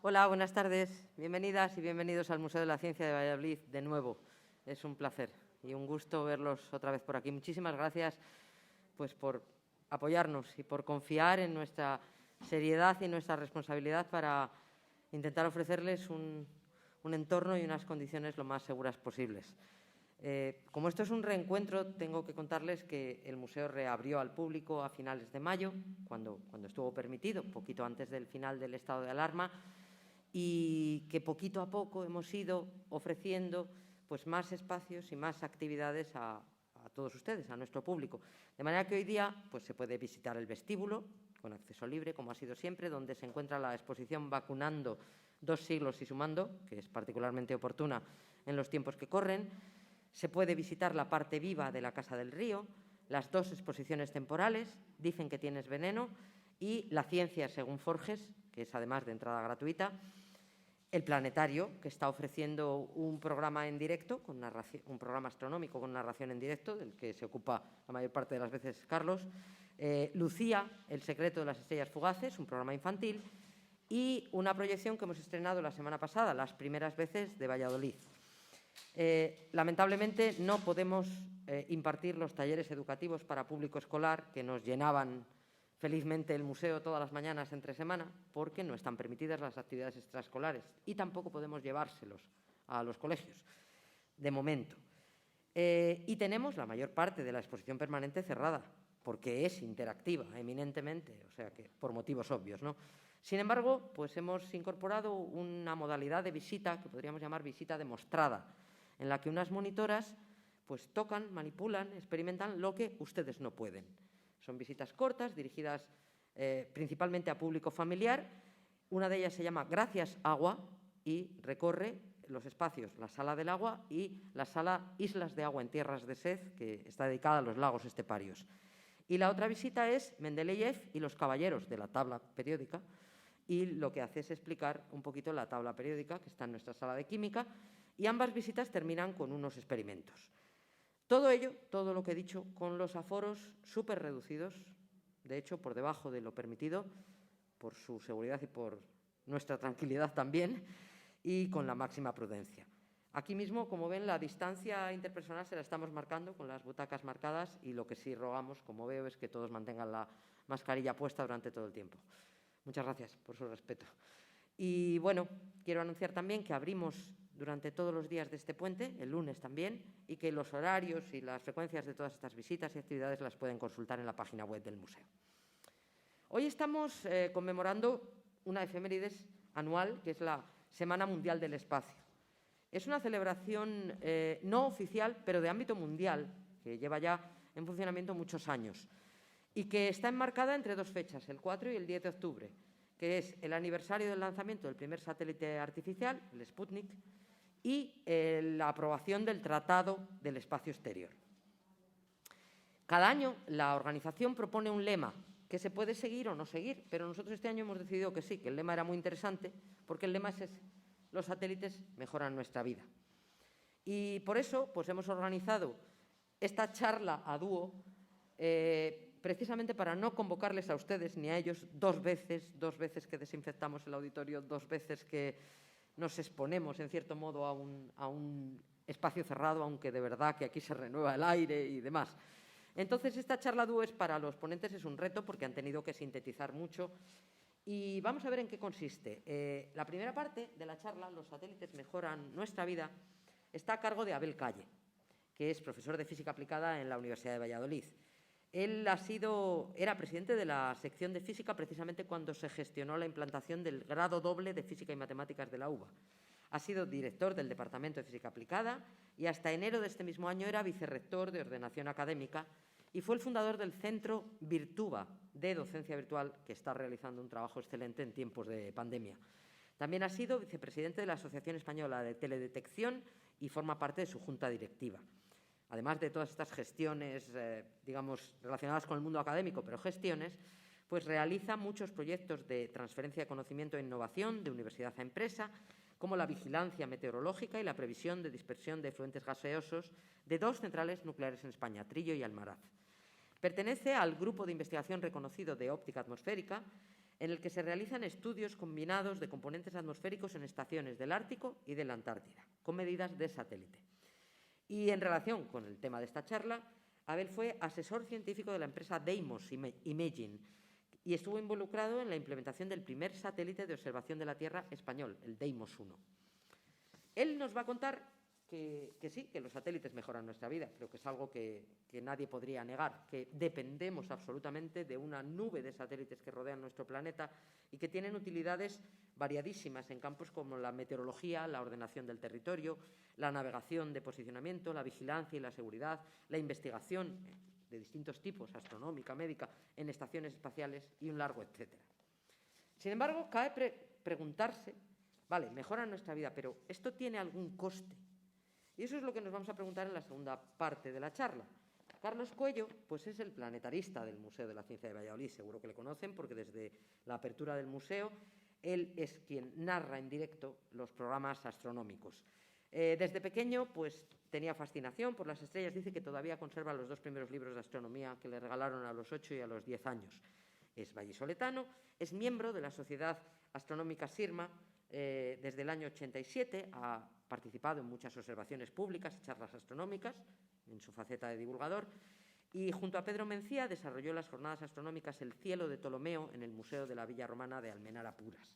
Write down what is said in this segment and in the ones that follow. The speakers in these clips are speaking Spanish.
Hola, buenas tardes. Bienvenidas y bienvenidos al Museo de la Ciencia de Valladolid de nuevo. Es un placer y un gusto verlos otra vez por aquí. Muchísimas gracias por apoyarnos y por confiar en nuestra seriedad y nuestra responsabilidad para intentar ofrecerles un entorno y unas condiciones lo más seguras posibles. Como esto es un reencuentro, tengo que contarles que el museo reabrió al público a finales de mayo, cuando estuvo permitido, poquito antes del final del estado de alarma, y que poquito a poco hemos ido ofreciendo pues, más espacios y más actividades a todos ustedes, a nuestro público. De manera que hoy día pues, se puede visitar el vestíbulo, con acceso libre, como ha sido siempre, donde se encuentra la exposición Vacunando 2 siglos y sumando, que es particularmente oportuna en los tiempos que corren. Se puede visitar la parte viva de la Casa del Río, las 2 exposiciones temporales, Dicen que tienes veneno, y La ciencia según Forges, que es además de entrada gratuita. El Planetario, que está ofreciendo un programa en directo, un programa astronómico con narración en directo, del que se ocupa la mayor parte de las veces Carlos. Lucía, El secreto de las estrellas fugaces, un programa infantil. Y una proyección que hemos estrenado la semana pasada, Las primeras veces de Valladolid. Lamentablemente no podemos impartir los talleres educativos para público escolar que nos llenaban felizmente el museo todas las mañanas entre semana, porque no están permitidas las actividades extraescolares y tampoco podemos llevárselos a los colegios, de momento. Y tenemos la mayor parte de la exposición permanente cerrada, porque es interactiva, eminentemente, o sea que por motivos obvios, ¿no? Sin embargo, pues hemos incorporado una modalidad de visita que podríamos llamar visita demostrada, en la que unas monitoras pues tocan, manipulan, experimentan lo que ustedes no pueden. Son visitas cortas, dirigidas principalmente a público familiar. Una de ellas se llama Gracias Agua y recorre los espacios, la Sala del Agua y la Sala Islas de Agua en Tierras de Sed, que está dedicada a los lagos esteparios. Y la otra visita es Mendeleev y los caballeros de la tabla periódica, y lo que hace es explicar un poquito la tabla periódica que está en nuestra sala de química, y ambas visitas terminan con unos experimentos. Todo ello, todo lo que he dicho, con los aforos súper reducidos, de hecho, por debajo de lo permitido, por su seguridad y por nuestra tranquilidad también, y con la máxima prudencia. Aquí mismo, como ven, la distancia interpersonal se la estamos marcando con las butacas marcadas, y lo que sí rogamos, como veo, es que todos mantengan la mascarilla puesta durante todo el tiempo. Muchas gracias por su respeto. Y bueno, quiero anunciar también que abrimos durante todos los días de este puente, el lunes también, y que los horarios y las frecuencias de todas estas visitas y actividades las pueden consultar en la página web del museo. Hoy estamos conmemorando una efemérides anual, que es la Semana Mundial del Espacio. Es una celebración no oficial, pero de ámbito mundial, que lleva ya en funcionamiento muchos años, y que está enmarcada entre 2 fechas, el 4 y el 10 de octubre, que es el aniversario del lanzamiento del primer satélite artificial, el Sputnik, y la aprobación del Tratado del Espacio Exterior. Cada año la organización propone un lema que se puede seguir o no seguir, pero nosotros este año hemos decidido que sí, que el lema era muy interesante, porque el lema es los satélites mejoran nuestra vida. Y por eso pues hemos organizado esta charla a dúo, precisamente para no convocarles a ustedes ni a ellos 2 veces que desinfectamos el auditorio, 2 veces que nos exponemos, en cierto modo, a un espacio cerrado, aunque de verdad que aquí se renueva el aire y demás. Entonces, esta charla dúo es para los ponentes, es un reto, porque han tenido que sintetizar mucho. Y vamos a ver en qué consiste. La primera parte de la charla, Los satélites mejoran nuestra vida, está a cargo de Abel Calle, que es profesor de Física Aplicada en la Universidad de Valladolid. Él era presidente de la sección de Física precisamente cuando se gestionó la implantación del grado doble de Física y Matemáticas de la UBA. Ha sido director del Departamento de Física Aplicada y hasta enero de este mismo año era vicerrector de Ordenación Académica y fue el fundador del Centro Virtuva de Docencia Virtual, que está realizando un trabajo excelente en tiempos de pandemia. También ha sido vicepresidente de la Asociación Española de Teledetección y forma parte de su junta directiva. Además de todas estas gestiones, digamos, relacionadas con el mundo académico, pero gestiones, pues realiza muchos proyectos de transferencia de conocimiento e innovación de universidad a empresa, como la vigilancia meteorológica y la previsión de dispersión de efluentes gaseosos de 2 centrales nucleares en España, Trillo y Almaraz. Pertenece al grupo de investigación reconocido de óptica atmosférica, en el que se realizan estudios combinados de componentes atmosféricos en estaciones del Ártico y de la Antártida, con medidas de satélite. Y en relación con el tema de esta charla, Abel fue asesor científico de la empresa Deimos Imaging y estuvo involucrado en la implementación del primer satélite de observación de la Tierra español, el Deimos 1. Él nos va a contar que sí, que los satélites mejoran nuestra vida. Creo que es algo que nadie podría negar, que dependemos absolutamente de una nube de satélites que rodean nuestro planeta y que tienen utilidades variadísimas en campos como la meteorología, la ordenación del territorio, la navegación de posicionamiento, la vigilancia y la seguridad, la investigación de distintos tipos, astronómica, médica, en estaciones espaciales y un largo etcétera. Sin embargo, cabe preguntarse, vale, mejoran nuestra vida, pero ¿esto tiene algún coste? Y eso es lo que nos vamos a preguntar en la segunda parte de la charla. Carlos Cuello, pues es el planetarista del Museo de la Ciencia de Valladolid. Seguro que le conocen porque desde la apertura del museo él es quien narra en directo los programas astronómicos. Desde pequeño, pues tenía fascinación por las estrellas. Dice que todavía conserva los 2 primeros libros de astronomía que le regalaron a los 8 y a los 10 años. Es vallisoletano, es miembro de la Sociedad Astronómica SIRMA desde el año 87, ha participado en muchas observaciones públicas y charlas astronómicas en su faceta de divulgador y junto a Pedro Mencía desarrolló las jornadas astronómicas El cielo de Ptolomeo en el Museo de la Villa Romana de Almenara Puras.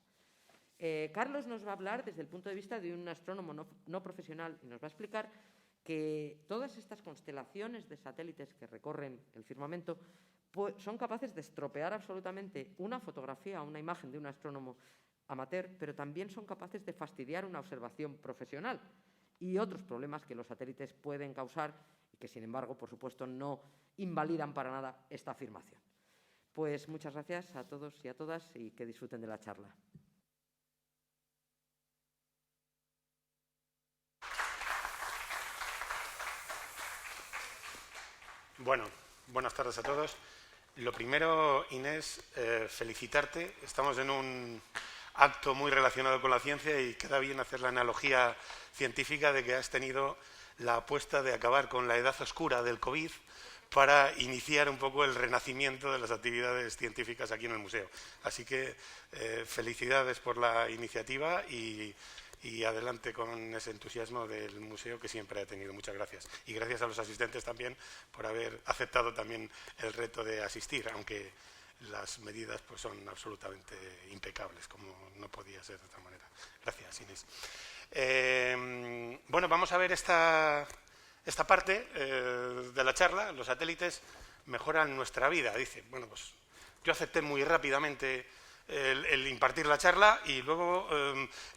Carlos nos va a hablar desde el punto de vista de un astrónomo no profesional y nos va a explicar que todas estas constelaciones de satélites que recorren el firmamento pues, son capaces de estropear absolutamente una fotografía o una imagen de un astrónomo amateur, pero también son capaces de fastidiar una observación profesional y otros problemas que los satélites pueden causar y que, sin embargo, por supuesto, no invalidan para nada esta afirmación. Pues muchas gracias a todos y a todas y que disfruten de la charla. Bueno, buenas tardes a todos. Lo primero, Inés, felicitarte. Estamos en un acto muy relacionado con la ciencia y queda bien hacer la analogía científica de que has tenido la apuesta de acabar con la edad oscura del COVID para iniciar un poco el renacimiento de las actividades científicas aquí en el museo. Así que felicidades por la iniciativa y adelante con ese entusiasmo del museo que siempre ha tenido. Muchas gracias. Y gracias a los asistentes también por haber aceptado también el reto de asistir, aunque las medidas pues, son absolutamente impecables, como no podía ser de otra manera. Gracias, Inés. Bueno, vamos a ver esta parte de la charla. Los satélites mejoran nuestra vida. Dice, bueno, pues yo acepté muy rápidamente el impartir la charla y luego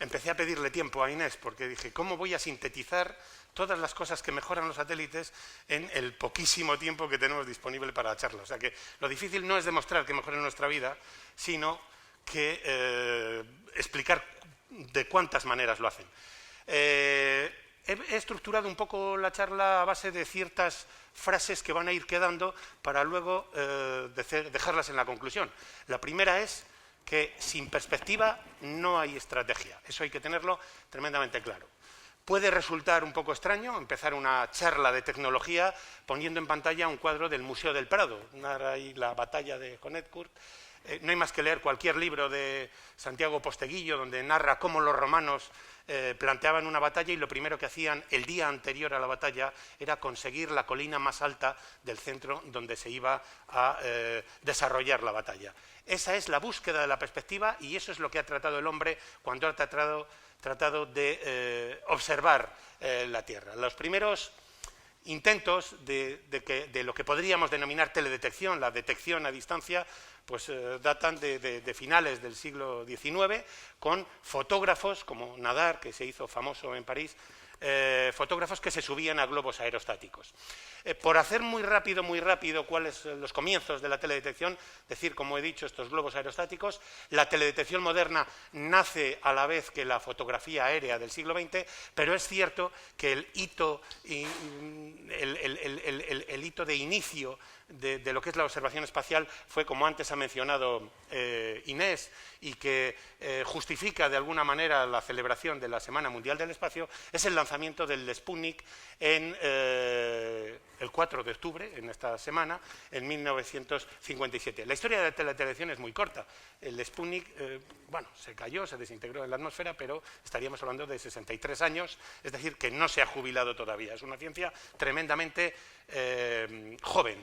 empecé a pedirle tiempo a Inés porque dije, ¿cómo voy a sintetizar todas las cosas que mejoran los satélites en el poquísimo tiempo que tenemos disponible para la charla? O sea que lo difícil no es demostrar que mejoren nuestra vida, sino que explicar de cuántas maneras lo hacen. He estructurado un poco la charla a base de ciertas frases que van a ir quedando para luego dejarlas en la conclusión. La primera es que sin perspectiva no hay estrategia. Eso hay que tenerlo tremendamente claro. Puede resultar un poco extraño empezar una charla de tecnología poniendo en pantalla un cuadro del Museo del Prado, narra ahí la batalla de Honetcourt. No hay más que leer cualquier libro de Santiago Posteguillo donde narra cómo los romanos planteaban una batalla y lo primero que hacían el día anterior a la batalla era conseguir la colina más alta del centro donde se iba a desarrollar la batalla. Esa es la búsqueda de la perspectiva y eso es lo que ha tratado el hombre cuando ha tratado de observar la Tierra. Los primeros intentos de lo que podríamos denominar teledetección, la detección a distancia, pues datan de finales del siglo XIX, con fotógrafos como Nadar, que se hizo famoso en París, fotógrafos que se subían a globos aerostáticos. Por hacer muy rápido cuáles son los comienzos de la teledetección, decir, como he dicho, estos globos aerostáticos, la teledetección moderna nace a la vez que la fotografía aérea del siglo XX, pero es cierto que el hito de inicio de lo que es la observación espacial fue, como antes ha mencionado Inés, y que justifica de alguna manera la celebración de la Semana Mundial del Espacio, es el lanzamiento del Sputnik en el 4 de octubre, en esta semana, en 1957. La historia de la televisión es muy corta. El Sputnik, bueno, se cayó, se desintegró en la atmósfera, pero estaríamos hablando de 63 años, es decir, que no se ha jubilado todavía. Es una ciencia tremendamente joven.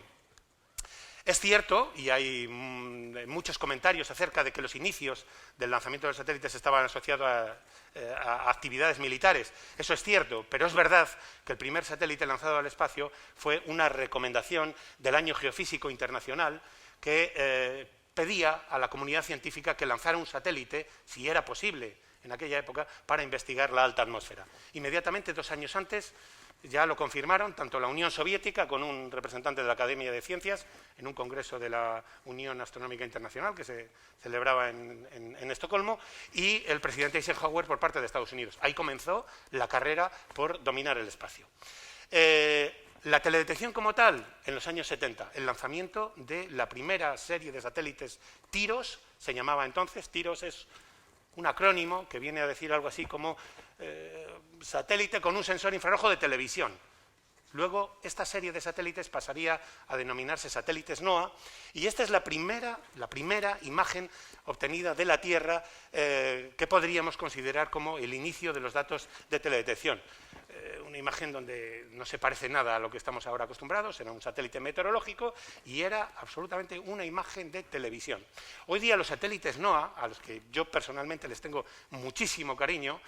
Es cierto, y hay muchos comentarios acerca de que los inicios del lanzamiento de los satélites estaban asociados a actividades militares. Eso es cierto, pero es verdad que el primer satélite lanzado al espacio fue una recomendación del Año Geofísico Internacional que pedía a la comunidad científica que lanzara un satélite, si era posible en aquella época, para investigar la alta atmósfera. Inmediatamente, 2 años antes, ya lo confirmaron tanto la Unión Soviética, con un representante de la Academia de Ciencias, en un congreso de la Unión Astronómica Internacional que se celebraba en Estocolmo, y el presidente Eisenhower por parte de Estados Unidos. Ahí comenzó la carrera por dominar el espacio. La teledetección como tal, en los años 70, el lanzamiento de la primera serie de satélites TIROS, se llamaba entonces. TIROS es un acrónimo que viene a decir algo así como satélite con un sensor infrarrojo de televisión. Luego, esta serie de satélites pasaría a denominarse satélites NOAA, y esta es la primera imagen obtenida de la Tierra que podríamos considerar como el inicio de los datos de teledetección. Una imagen donde no se parece nada a lo que estamos ahora acostumbrados, era un satélite meteorológico y era absolutamente una imagen de televisión. Hoy día los satélites NOAA, a los que yo personalmente les tengo muchísimo cariño,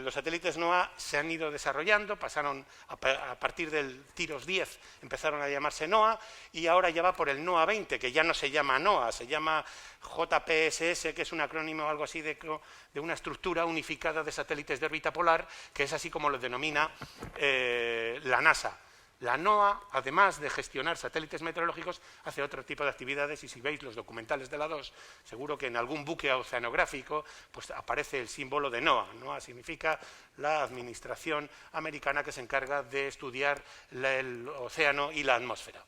los satélites NOAA se han ido desarrollando, pasaron a partir del TIROS 10, empezaron a llamarse NOAA, y ahora ya va por el NOAA 20, que ya no se llama NOAA, se llama JPSS, que es un acrónimo algo así de una estructura unificada de satélites de órbita polar, que es así como lo denomina la NASA. La NOAA, además de gestionar satélites meteorológicos, hace otro tipo de actividades, y si veis los documentales de la 2, seguro que en algún buque oceanográfico pues, aparece el símbolo de NOAA. NOAA significa la administración americana que se encarga de estudiar el océano y la atmósfera.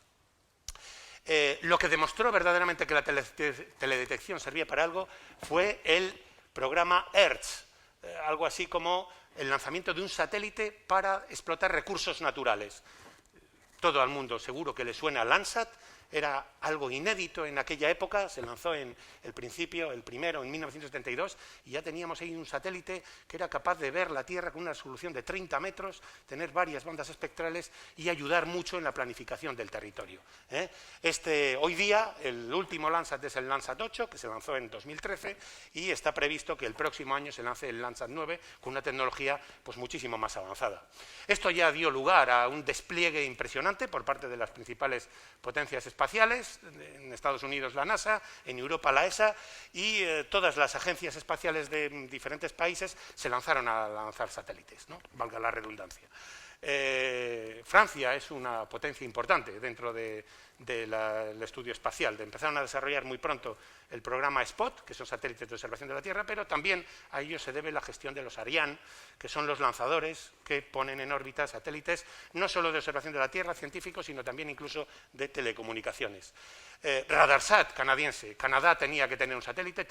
Lo que demostró verdaderamente que la teledetección servía para algo fue el programa ERTS, algo así como el lanzamiento de un satélite para explotar recursos naturales. Todo al mundo seguro que le suena Landsat, era algo inédito en aquella época, se lanzó en el principio, el primero, en 1972, y ya teníamos ahí un satélite que era capaz de ver la Tierra con una resolución de 30 metros, tener varias bandas espectrales y ayudar mucho en la planificación del territorio. Hoy día, el último Landsat es el Landsat 8, que se lanzó en 2013, y está previsto que el próximo año se lance el Landsat 9, con una tecnología pues, muchísimo más avanzada. Esto ya dio lugar a un despliegue impresionante por parte de las principales potencias espaciales, en Estados Unidos la NASA, en Europa la ESA, y todas las agencias espaciales de diferentes países se lanzaron a lanzar satélites, ¿no? Valga la redundancia. Francia es una potencia importante dentro del estudio espacial. Empezaron a desarrollar muy pronto el programa SPOT, que son satélites de observación de la Tierra, pero también a ello se debe la gestión de los Ariane, que son los lanzadores que ponen en órbita satélites no solo de observación de la Tierra, científicos, sino también incluso de telecomunicaciones. Radarsat, canadiense. Canadá tenía que tener un satélite,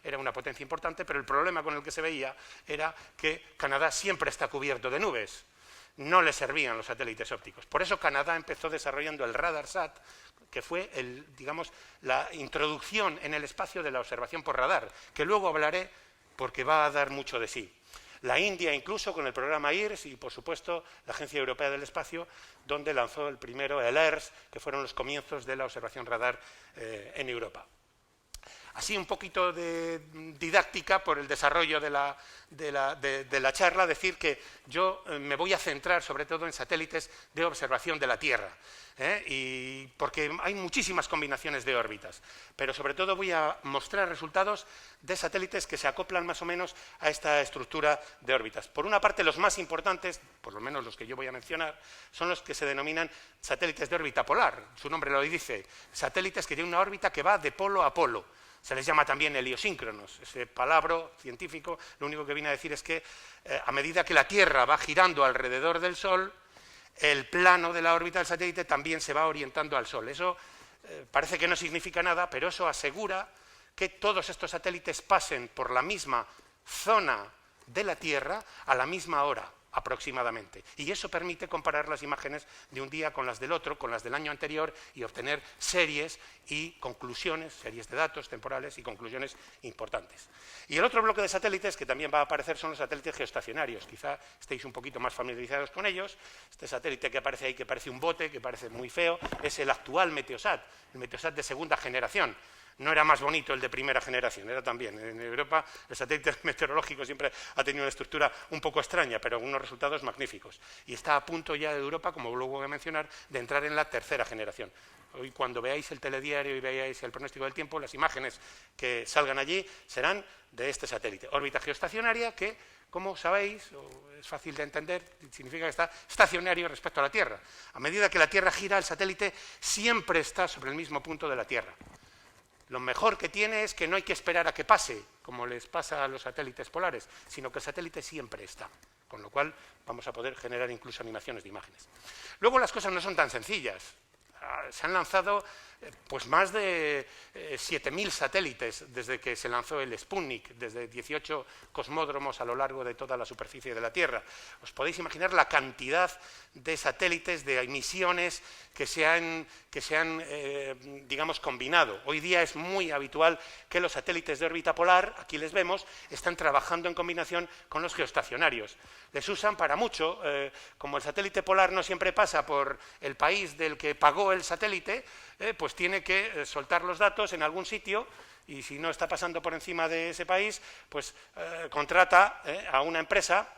era una potencia importante, pero el problema con el que se veía era que Canadá siempre está cubierto de nubes. No le servían los satélites ópticos. Por eso Canadá empezó desarrollando el Radarsat, que fue la introducción en el espacio de la observación por radar, que luego hablaré porque va a dar mucho de sí. La India incluso con el programa IRS y, por supuesto, la Agencia Europea del Espacio, donde lanzó el primero, el ERS, que fueron los comienzos de la observación radar en Europa. Así un poquito de didáctica por el desarrollo de la charla, decir que yo me voy a centrar sobre todo en satélites de observación de la Tierra, y porque hay muchísimas combinaciones de órbitas, pero sobre todo voy a mostrar resultados de satélites que se acoplan más o menos a esta estructura de órbitas. Por una parte, los más importantes, por lo menos los que yo voy a mencionar, son los que se denominan satélites de órbita polar. Su nombre lo dice, satélites que tienen una órbita que va de polo a polo. Se les llama también heliosíncronos. Ese palabra científico lo único que viene a decir es que a medida que la Tierra va girando alrededor del Sol, el plano de la órbita del satélite también se va orientando al Sol. Eso parece que no significa nada, pero eso asegura que todos estos satélites pasen por la misma zona de la Tierra a la misma hora, aproximadamente. Y eso permite comparar las imágenes de un día con las del otro, con las del año anterior, y obtener series y conclusiones, series de datos temporales y conclusiones importantes. Y el otro bloque de satélites que también va a aparecer son los satélites geoestacionarios. Quizá estéis un poquito más familiarizados con ellos. Este satélite que aparece ahí, que parece un bote, que parece muy feo, es el actual Meteosat, el Meteosat de segunda generación. No era más bonito el de primera generación, era también. En Europa el satélite meteorológico siempre ha tenido una estructura un poco extraña, pero unos resultados magníficos. Y está a punto ya de Europa, como luego voy a mencionar, de entrar en la tercera generación. Hoy, cuando veáis el telediario y veáis el pronóstico del tiempo, las imágenes que salgan allí serán de este satélite. Órbita geoestacionaria que, como sabéis, es fácil de entender, significa que está estacionario respecto a la Tierra. A medida que la Tierra gira, el satélite siempre está sobre el mismo punto de la Tierra. Lo mejor que tiene es que no hay que esperar a que pase, como les pasa a los satélites polares, sino que el satélite siempre está, con lo cual vamos a poder generar incluso animaciones de imágenes. Luego las cosas no son tan sencillas. Se han lanzado pues más de 7.000 satélites desde que se lanzó el Sputnik, desde 18 cosmódromos a lo largo de toda la superficie de la Tierra. Os podéis imaginar la cantidad de satélites, de emisiones que se han digamos, combinado. Hoy día es muy habitual que los satélites de órbita polar, aquí les vemos, están trabajando en combinación con los geoestacionarios. Les usan para mucho, como el satélite polar no siempre pasa por el país del que pagó el satélite, pues tiene que soltar los datos en algún sitio, y si no está pasando por encima de ese país, pues contrata a una empresa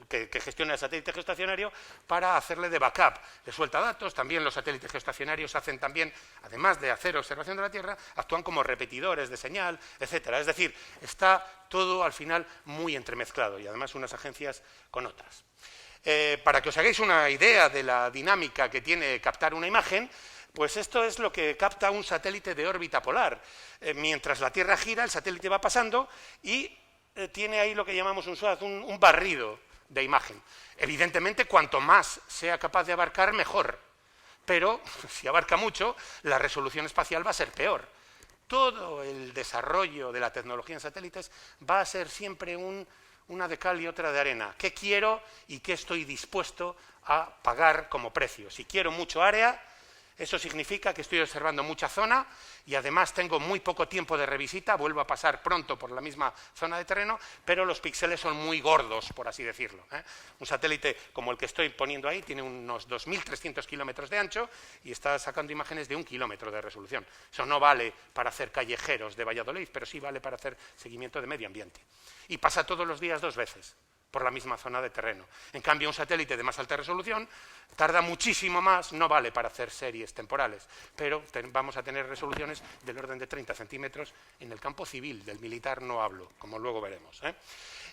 que gestiona el satélite geoestacionario para hacerle de backup. Le suelta datos. También los satélites geoestacionarios hacen también, además de hacer observación de la Tierra, actúan como repetidores de señal, etcétera. Es decir, está todo al final muy entremezclado, y además unas agencias con otras. Para que os hagáis una idea de la dinámica que tiene captar una imagen, pues esto es lo que capta un satélite de órbita polar. Mientras la Tierra gira, el satélite va pasando y tiene ahí lo que llamamos un SWAT, un barrido de imagen. Evidentemente, cuanto más sea capaz de abarcar, mejor. Pero, si abarca mucho, la resolución espacial va a ser peor. Todo el desarrollo de la tecnología en satélites va a ser siempre una de cal y otra de arena. ¿Qué quiero y qué estoy dispuesto a pagar como precio? Si quiero mucho área, eso significa que estoy observando mucha zona y además tengo muy poco tiempo de revisita, vuelvo a pasar pronto por la misma zona de terreno, pero los píxeles son muy gordos, por así decirlo. Un satélite como el que estoy poniendo ahí tiene unos 2.300 kilómetros de ancho y está sacando imágenes de 1 kilómetro de resolución. Eso no vale para hacer callejeros de Valladolid, pero sí vale para hacer seguimiento de medio ambiente. Y pasa todos los días 2 veces por la misma zona de terreno. En cambio, un satélite de más alta resolución tarda muchísimo más, no vale para hacer series temporales, pero vamos a tener resoluciones del orden de 30 centímetros en el campo civil, del militar no hablo, como luego veremos.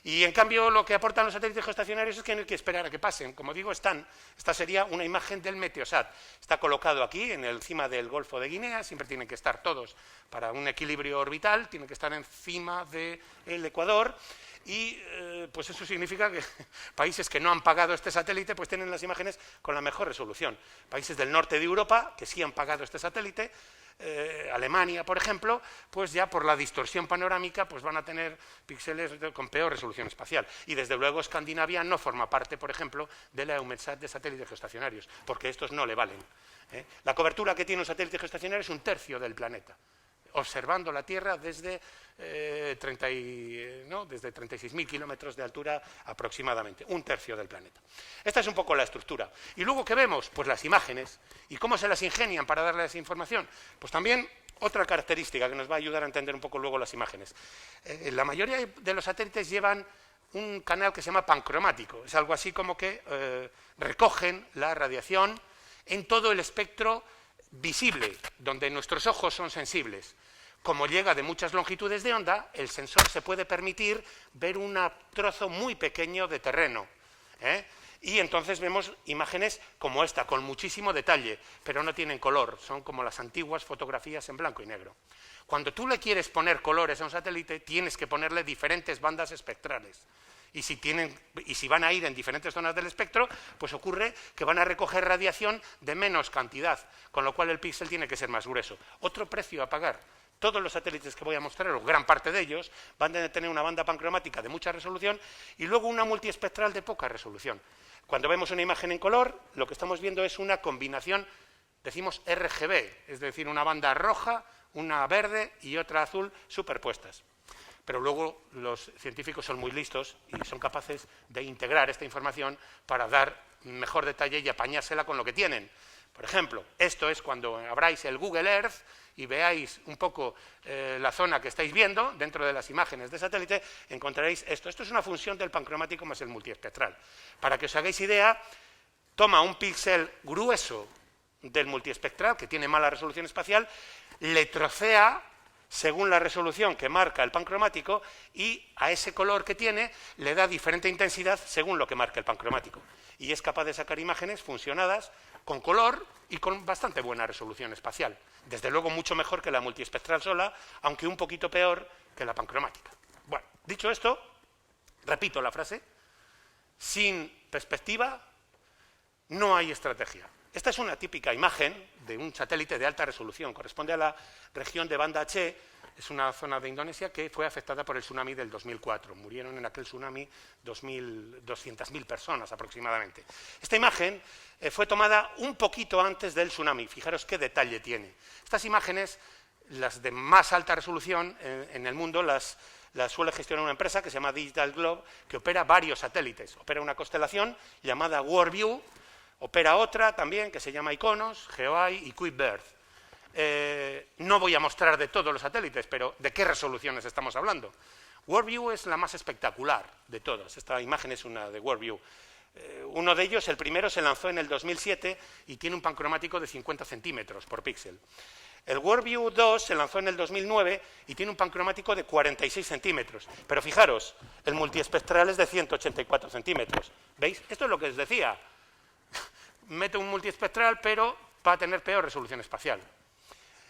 Y en cambio, lo que aportan los satélites geoestacionarios es que no hay que esperar a que pasen. Como digo, esta sería una imagen del Meteosat. Está colocado aquí, encima del Golfo de Guinea, siempre tienen que estar todos para un equilibrio orbital, tienen que estar encima del Ecuador. Y pues eso significa que países que no han pagado este satélite pues tienen las imágenes con la mejor resolución. Países del norte de Europa que sí han pagado este satélite, Alemania, por ejemplo, pues ya por la distorsión panorámica pues van a tener píxeles con peor resolución espacial. Y desde luego Escandinavia no forma parte, por ejemplo, de la EUMETSAT de satélites geoestacionarios, porque estos no le valen. La cobertura que tiene un satélite geoestacionario es 1/3 del planeta, observando la Tierra desde 36.000 kilómetros de altura aproximadamente, 1/3 del planeta. Esta es un poco la estructura. ¿Y luego qué vemos? Pues las imágenes. ¿Y cómo se las ingenian para darles información? Pues también otra característica que nos va a ayudar a entender un poco luego las imágenes. La mayoría de los satélites llevan un canal que se llama pancromático. Es algo así como que recogen la radiación en todo el espectro visible, donde nuestros ojos son sensibles. Como llega de muchas longitudes de onda, el sensor se puede permitir ver un trozo muy pequeño de terreno. Y entonces vemos imágenes como esta, con muchísimo detalle, pero no tienen color, son como las antiguas fotografías en blanco y negro. Cuando tú le quieres poner colores a un satélite, tienes que ponerle diferentes bandas espectrales. Y si van a ir en diferentes zonas del espectro, pues ocurre que van a recoger radiación de menos cantidad, con lo cual el píxel tiene que ser más grueso. Otro precio a pagar, Todos los satélites que voy a mostrar, o gran parte de ellos, van a tener una banda pancromática de mucha resolución y luego una multiespectral de poca resolución. Cuando vemos una imagen en color, lo que estamos viendo es una combinación, decimos RGB, es decir, una banda roja, una verde y otra azul superpuestas. Pero luego los científicos son muy listos y son capaces de integrar esta información para dar mejor detalle y apañársela con lo que tienen. Por ejemplo, esto es cuando abráis el Google Earth y veáis un poco la zona que estáis viendo, dentro de las imágenes de satélite, encontraréis esto. Esto es una función del pancromático más el multiespectral. Para que os hagáis idea, toma un píxel grueso del multiespectral, que tiene mala resolución espacial, le trocea según la resolución que marca el pancromático y a ese color que tiene le da diferente intensidad según lo que marca el pancromático. Y es capaz de sacar imágenes funcionadas con color y con bastante buena resolución espacial. Desde luego mucho mejor que la multiespectral sola, aunque un poquito peor que la pancromática. Bueno, dicho esto, repito la frase, sin perspectiva no hay estrategia. Esta es una típica imagen de un satélite de alta resolución, corresponde a la región de Banda Aceh, es una zona de Indonesia que fue afectada por el tsunami del 2004. Murieron en aquel tsunami 200.000 personas aproximadamente. Esta imagen fue tomada un poquito antes del tsunami, fijaros qué detalle tiene. Estas imágenes, las de más alta resolución en el mundo, las suele gestionar una empresa que se llama Digital Globe, que opera varios satélites. Opera una constelación llamada WorldView, opera otra también que se llama Iconos, GeoEye y QuickBird. No voy a mostrar de todos los satélites, pero ¿de qué resoluciones estamos hablando? WorldView es la más espectacular de todas. Esta imagen es una de WorldView. Uno de ellos, el primero, se lanzó en el 2007 y tiene un pancromático de 50 centímetros por píxel. El WorldView 2 se lanzó en el 2009 y tiene un pancromático de 46 centímetros. Pero fijaros, el multiespectral es de 184 centímetros. ¿Veis? Esto es lo que os decía. Mete un multiespectral, pero va a tener peor resolución espacial.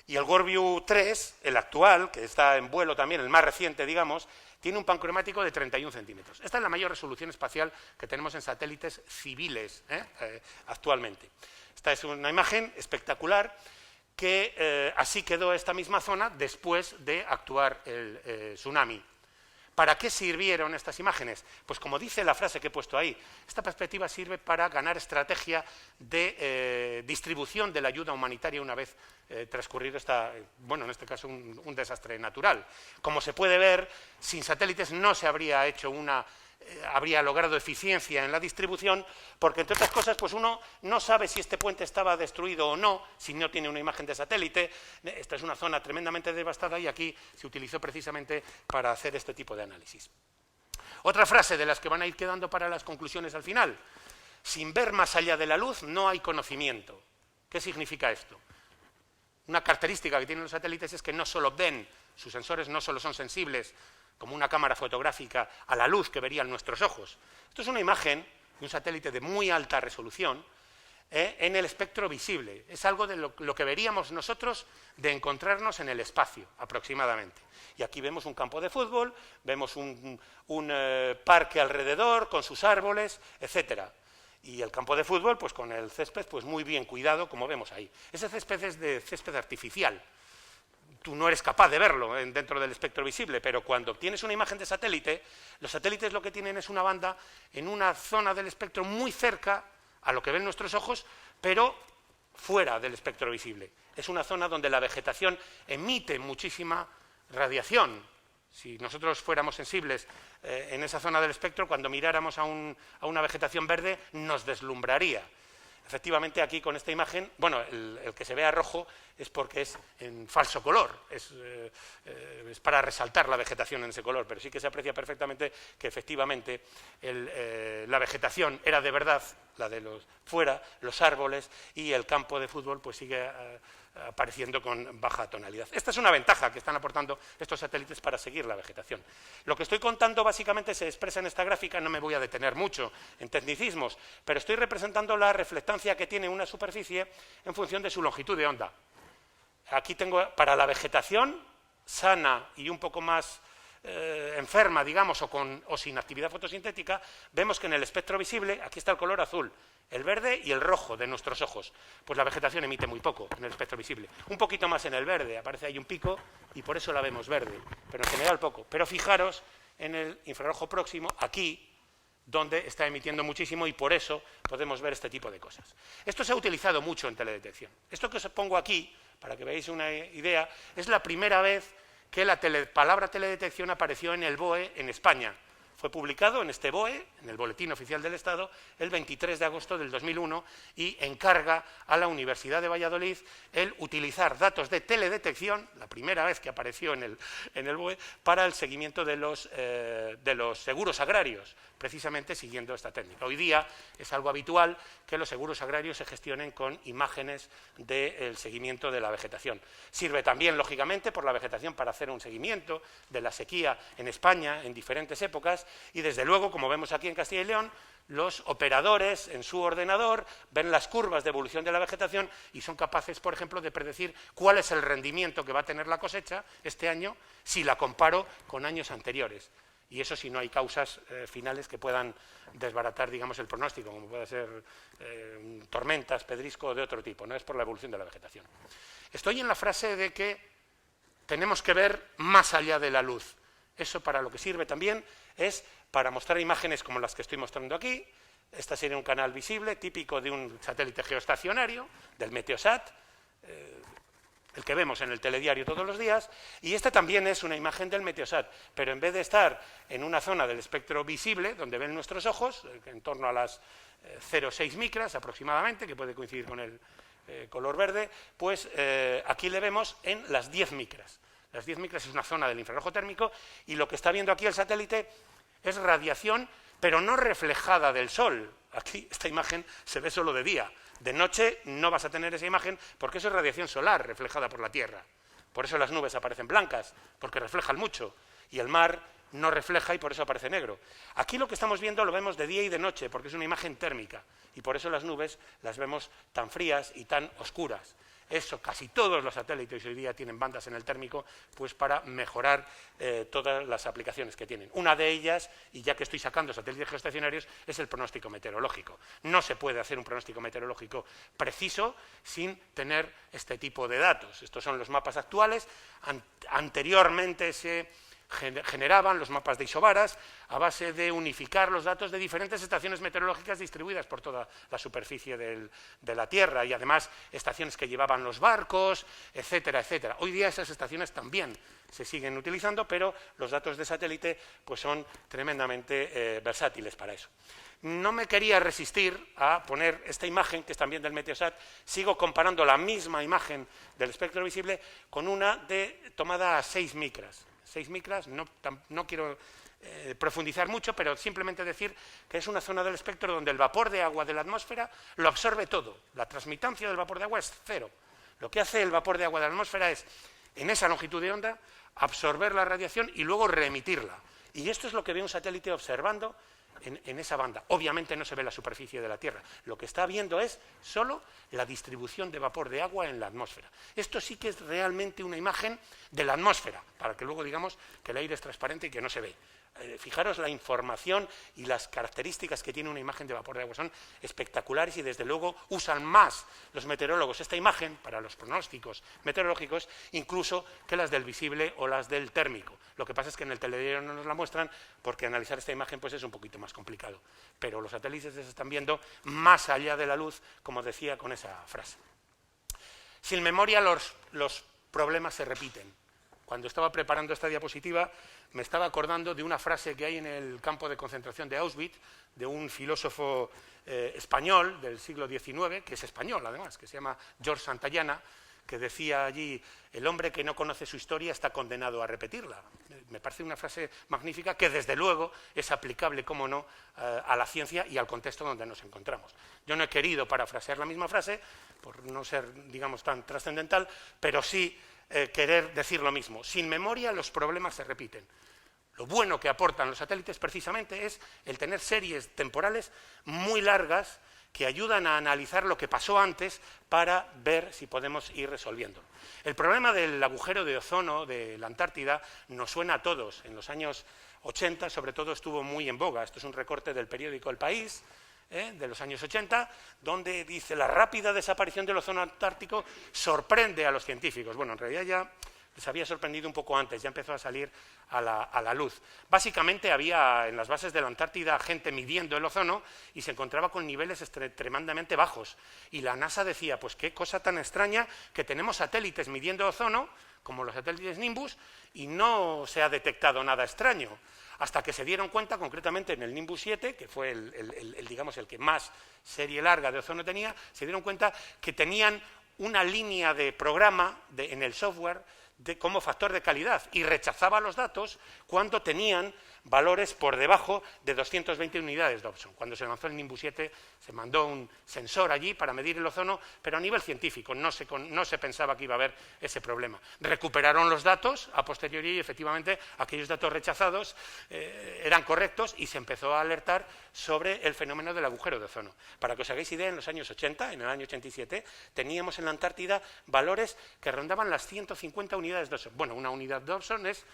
Y el WorldView 3, el actual, que está en vuelo también, el más reciente, digamos, tiene un pancromático de 31 centímetros. Esta es la mayor resolución espacial que tenemos en satélites civiles actualmente. Esta es una imagen espectacular que así quedó esta misma zona después de actuar el tsunami. ¿Para qué sirvieron estas imágenes? Pues como dice la frase que he puesto ahí, esta perspectiva sirve para ganar estrategia de distribución de la ayuda humanitaria una vez transcurrido bueno, en este caso un desastre natural. Como se puede ver, sin satélites no se habría hecho habría logrado eficiencia en la distribución, porque entre otras cosas pues uno no sabe si este puente estaba destruido o no, si no tiene una imagen de satélite. Esta es una zona tremendamente devastada y aquí se utilizó precisamente para hacer este tipo de análisis. Otra frase de las que van a ir quedando para las conclusiones al final: sin ver más allá de la luz no hay conocimiento. ¿Qué significa esto? Una característica que tienen los satélites es que no solo ven, sus sensores no solo son sensibles como una cámara fotográfica a la luz que verían nuestros ojos. Esto es una imagen de un satélite de muy alta resolución en el espectro visible. Es algo de lo que veríamos nosotros de encontrarnos en el espacio, aproximadamente. Y aquí vemos un campo de fútbol, vemos un parque alrededor con sus árboles, etcétera. Y el campo de fútbol, pues con el césped, pues muy bien cuidado, como vemos ahí. Ese césped es de césped artificial. Tú no eres capaz de verlo dentro del espectro visible, pero cuando obtienes una imagen de satélite, los satélites lo que tienen es una banda en una zona del espectro muy cerca a lo que ven nuestros ojos, pero fuera del espectro visible. Es una zona donde la vegetación emite muchísima radiación. Si nosotros fuéramos sensibles en esa zona del espectro, cuando miráramos a una vegetación verde, nos deslumbraría. Efectivamente, aquí con esta imagen, bueno, el que se vea rojo es porque es en falso color, es para resaltar la vegetación en ese color, pero sí que se aprecia perfectamente que efectivamente la vegetación era de verdad la de fuera, los árboles, y el campo de fútbol pues sigue apareciendo con baja tonalidad. Esta es una ventaja que están aportando estos satélites para seguir la vegetación. Lo que estoy contando básicamente se expresa en esta gráfica, no me voy a detener mucho en tecnicismos, pero estoy representando la reflectancia que tiene una superficie en función de su longitud de onda. Aquí tengo para la vegetación sana y un poco más enferma, digamos, o sin actividad fotosintética, vemos que en el espectro visible, aquí está el color azul, el verde y el rojo de nuestros ojos. Pues la vegetación emite muy poco en el espectro visible. Un poquito más en el verde, aparece ahí un pico y por eso la vemos verde, pero en general poco. Pero fijaros en el infrarrojo próximo, aquí, donde está emitiendo muchísimo y por eso podemos ver este tipo de cosas. Esto se ha utilizado mucho en teledetección. Esto que os pongo aquí, para que veáis una idea, es la primera vez que la palabra teledetección apareció en el BOE en España. Fue publicado en este BOE, en el Boletín Oficial del Estado, el 23 de agosto del 2001 y encarga a la Universidad de Valladolid el utilizar datos de teledetección, la primera vez que apareció en el BOE, para el seguimiento de los seguros agrarios, precisamente siguiendo esta técnica. Hoy día es algo habitual que los seguros agrarios se gestionen con imágenes del seguimiento de la vegetación. Sirve también, lógicamente, por la vegetación para hacer un seguimiento de la sequía en España en diferentes épocas y, desde luego, como vemos aquí en Castilla y León, los operadores en su ordenador ven las curvas de evolución de la vegetación y son capaces, por ejemplo, de predecir cuál es el rendimiento que va a tener la cosecha este año si la comparo con años anteriores. Y eso si no hay causas finales que puedan desbaratar, digamos, el pronóstico, como puede ser tormentas, pedrisco o de otro tipo, no es por la evolución de la vegetación. Estoy en la frase de que tenemos que ver más allá de la luz. Eso para lo que sirve también es para mostrar imágenes como las que estoy mostrando aquí. Este sería un canal visible típico de un satélite geoestacionario, del Meteosat, el que vemos en el telediario todos los días, y este también es una imagen del Meteosat, pero en vez de estar en una zona del espectro visible, donde ven nuestros ojos, en torno a las 0,6 micras aproximadamente, que puede coincidir con el color verde, pues aquí le vemos en las 10 micras. Las 10 micras es una zona del infrarrojo térmico, y lo que está viendo aquí el satélite es radiación, pero no reflejada del Sol. Aquí esta imagen se ve solo de día. De noche no vas a tener esa imagen porque eso es radiación solar reflejada por la Tierra. Por eso las nubes aparecen blancas, porque reflejan mucho, y el mar no refleja y por eso aparece negro. Aquí lo que estamos viendo lo vemos de día y de noche, porque es una imagen térmica, y por eso las nubes las vemos tan frías y tan oscuras. Eso, casi todos los satélites hoy día tienen bandas en el térmico, pues para mejorar todas las aplicaciones que tienen. Una de ellas, y ya que estoy sacando satélites geoestacionarios, es el pronóstico meteorológico. No se puede hacer un pronóstico meteorológico preciso sin tener este tipo de datos. Estos son los mapas actuales. Anteriormente se generaban los mapas de isobaras a base de unificar los datos de diferentes estaciones meteorológicas distribuidas por toda la superficie de la Tierra y además estaciones que llevaban los barcos, etcétera, etcétera. Hoy día esas estaciones también se siguen utilizando, pero los datos de satélite pues son tremendamente versátiles para eso. No me quería resistir a poner esta imagen, que es también del Meteosat. Sigo comparando la misma imagen del espectro visible con una tomada a 6 micras. 6 micras, no quiero profundizar mucho, pero simplemente decir que es una zona del espectro donde el vapor de agua de la atmósfera lo absorbe todo. La transmitancia del vapor de agua es cero. Lo que hace el vapor de agua de la atmósfera es, en esa longitud de onda, absorber la radiación y luego reemitirla. Y esto es lo que ve un satélite observando en esa banda. Obviamente no se ve la superficie de la Tierra. Lo que está viendo es solo la distribución de vapor de agua en la atmósfera. Esto sí que es realmente una imagen de la atmósfera, para que luego digamos que el aire es transparente y que no se ve. Fijaros la información y las características que tiene una imagen de vapor de agua. Son espectaculares y desde luego usan más los meteorólogos esta imagen para los pronósticos meteorológicos incluso que las del visible o las del térmico. Lo que pasa es que en el telediario no nos la muestran porque analizar esta imagen pues es un poquito más complicado. Pero los satélites se están viendo más allá de la luz, como decía con esa frase. Sin memoria los problemas se repiten. Cuando estaba preparando esta diapositiva me estaba acordando de una frase que hay en el campo de concentración de Auschwitz, de un filósofo español del siglo XIX, que es español además, que se llama George Santayana, que decía allí: el hombre que no conoce su historia está condenado a repetirla. Me parece una frase magnífica que desde luego es aplicable, cómo no, a la ciencia y al contexto donde nos encontramos. Yo no he querido parafrasear la misma frase, por no ser, digamos, tan trascendental, pero sí querer decir lo mismo. Sin memoria los problemas se repiten. Lo bueno que aportan los satélites precisamente es el tener series temporales muy largas que ayudan a analizar lo que pasó antes para ver si podemos ir resolviéndolo. El problema del agujero de ozono de la Antártida nos suena a todos. En los años 80, sobre todo, estuvo muy en boga. Esto es un recorte del periódico El País, de los años 80, donde dice: la rápida desaparición del ozono antártico sorprende a los científicos. Bueno, en realidad ya les había sorprendido un poco antes, ya empezó a salir a la luz. Básicamente había en las bases de la Antártida gente midiendo el ozono y se encontraba con niveles tremendamente bajos. Y la NASA decía: pues qué cosa tan extraña que tenemos satélites midiendo ozono, como los satélites Nimbus, y no se ha detectado nada extraño. Hasta que se dieron cuenta, concretamente en el Nimbus 7, que fue digamos, el que más serie larga de ozono tenía, se dieron cuenta que tenían una línea de programa en el software como factor de calidad y rechazaba los datos cuando tenían valores por debajo de 220 unidades Dobson. Cuando se lanzó el Nimbus 7 se mandó un sensor allí para medir el ozono, pero a nivel científico no se pensaba que iba a haber ese problema. Recuperaron los datos a posteriori y efectivamente aquellos datos rechazados eran correctos y se empezó a alertar sobre el fenómeno del agujero de ozono. Para que os hagáis idea, en los años 80, en el año 87, teníamos en la Antártida valores que rondaban las 150 unidades Dobson. Bueno, una unidad Dobson es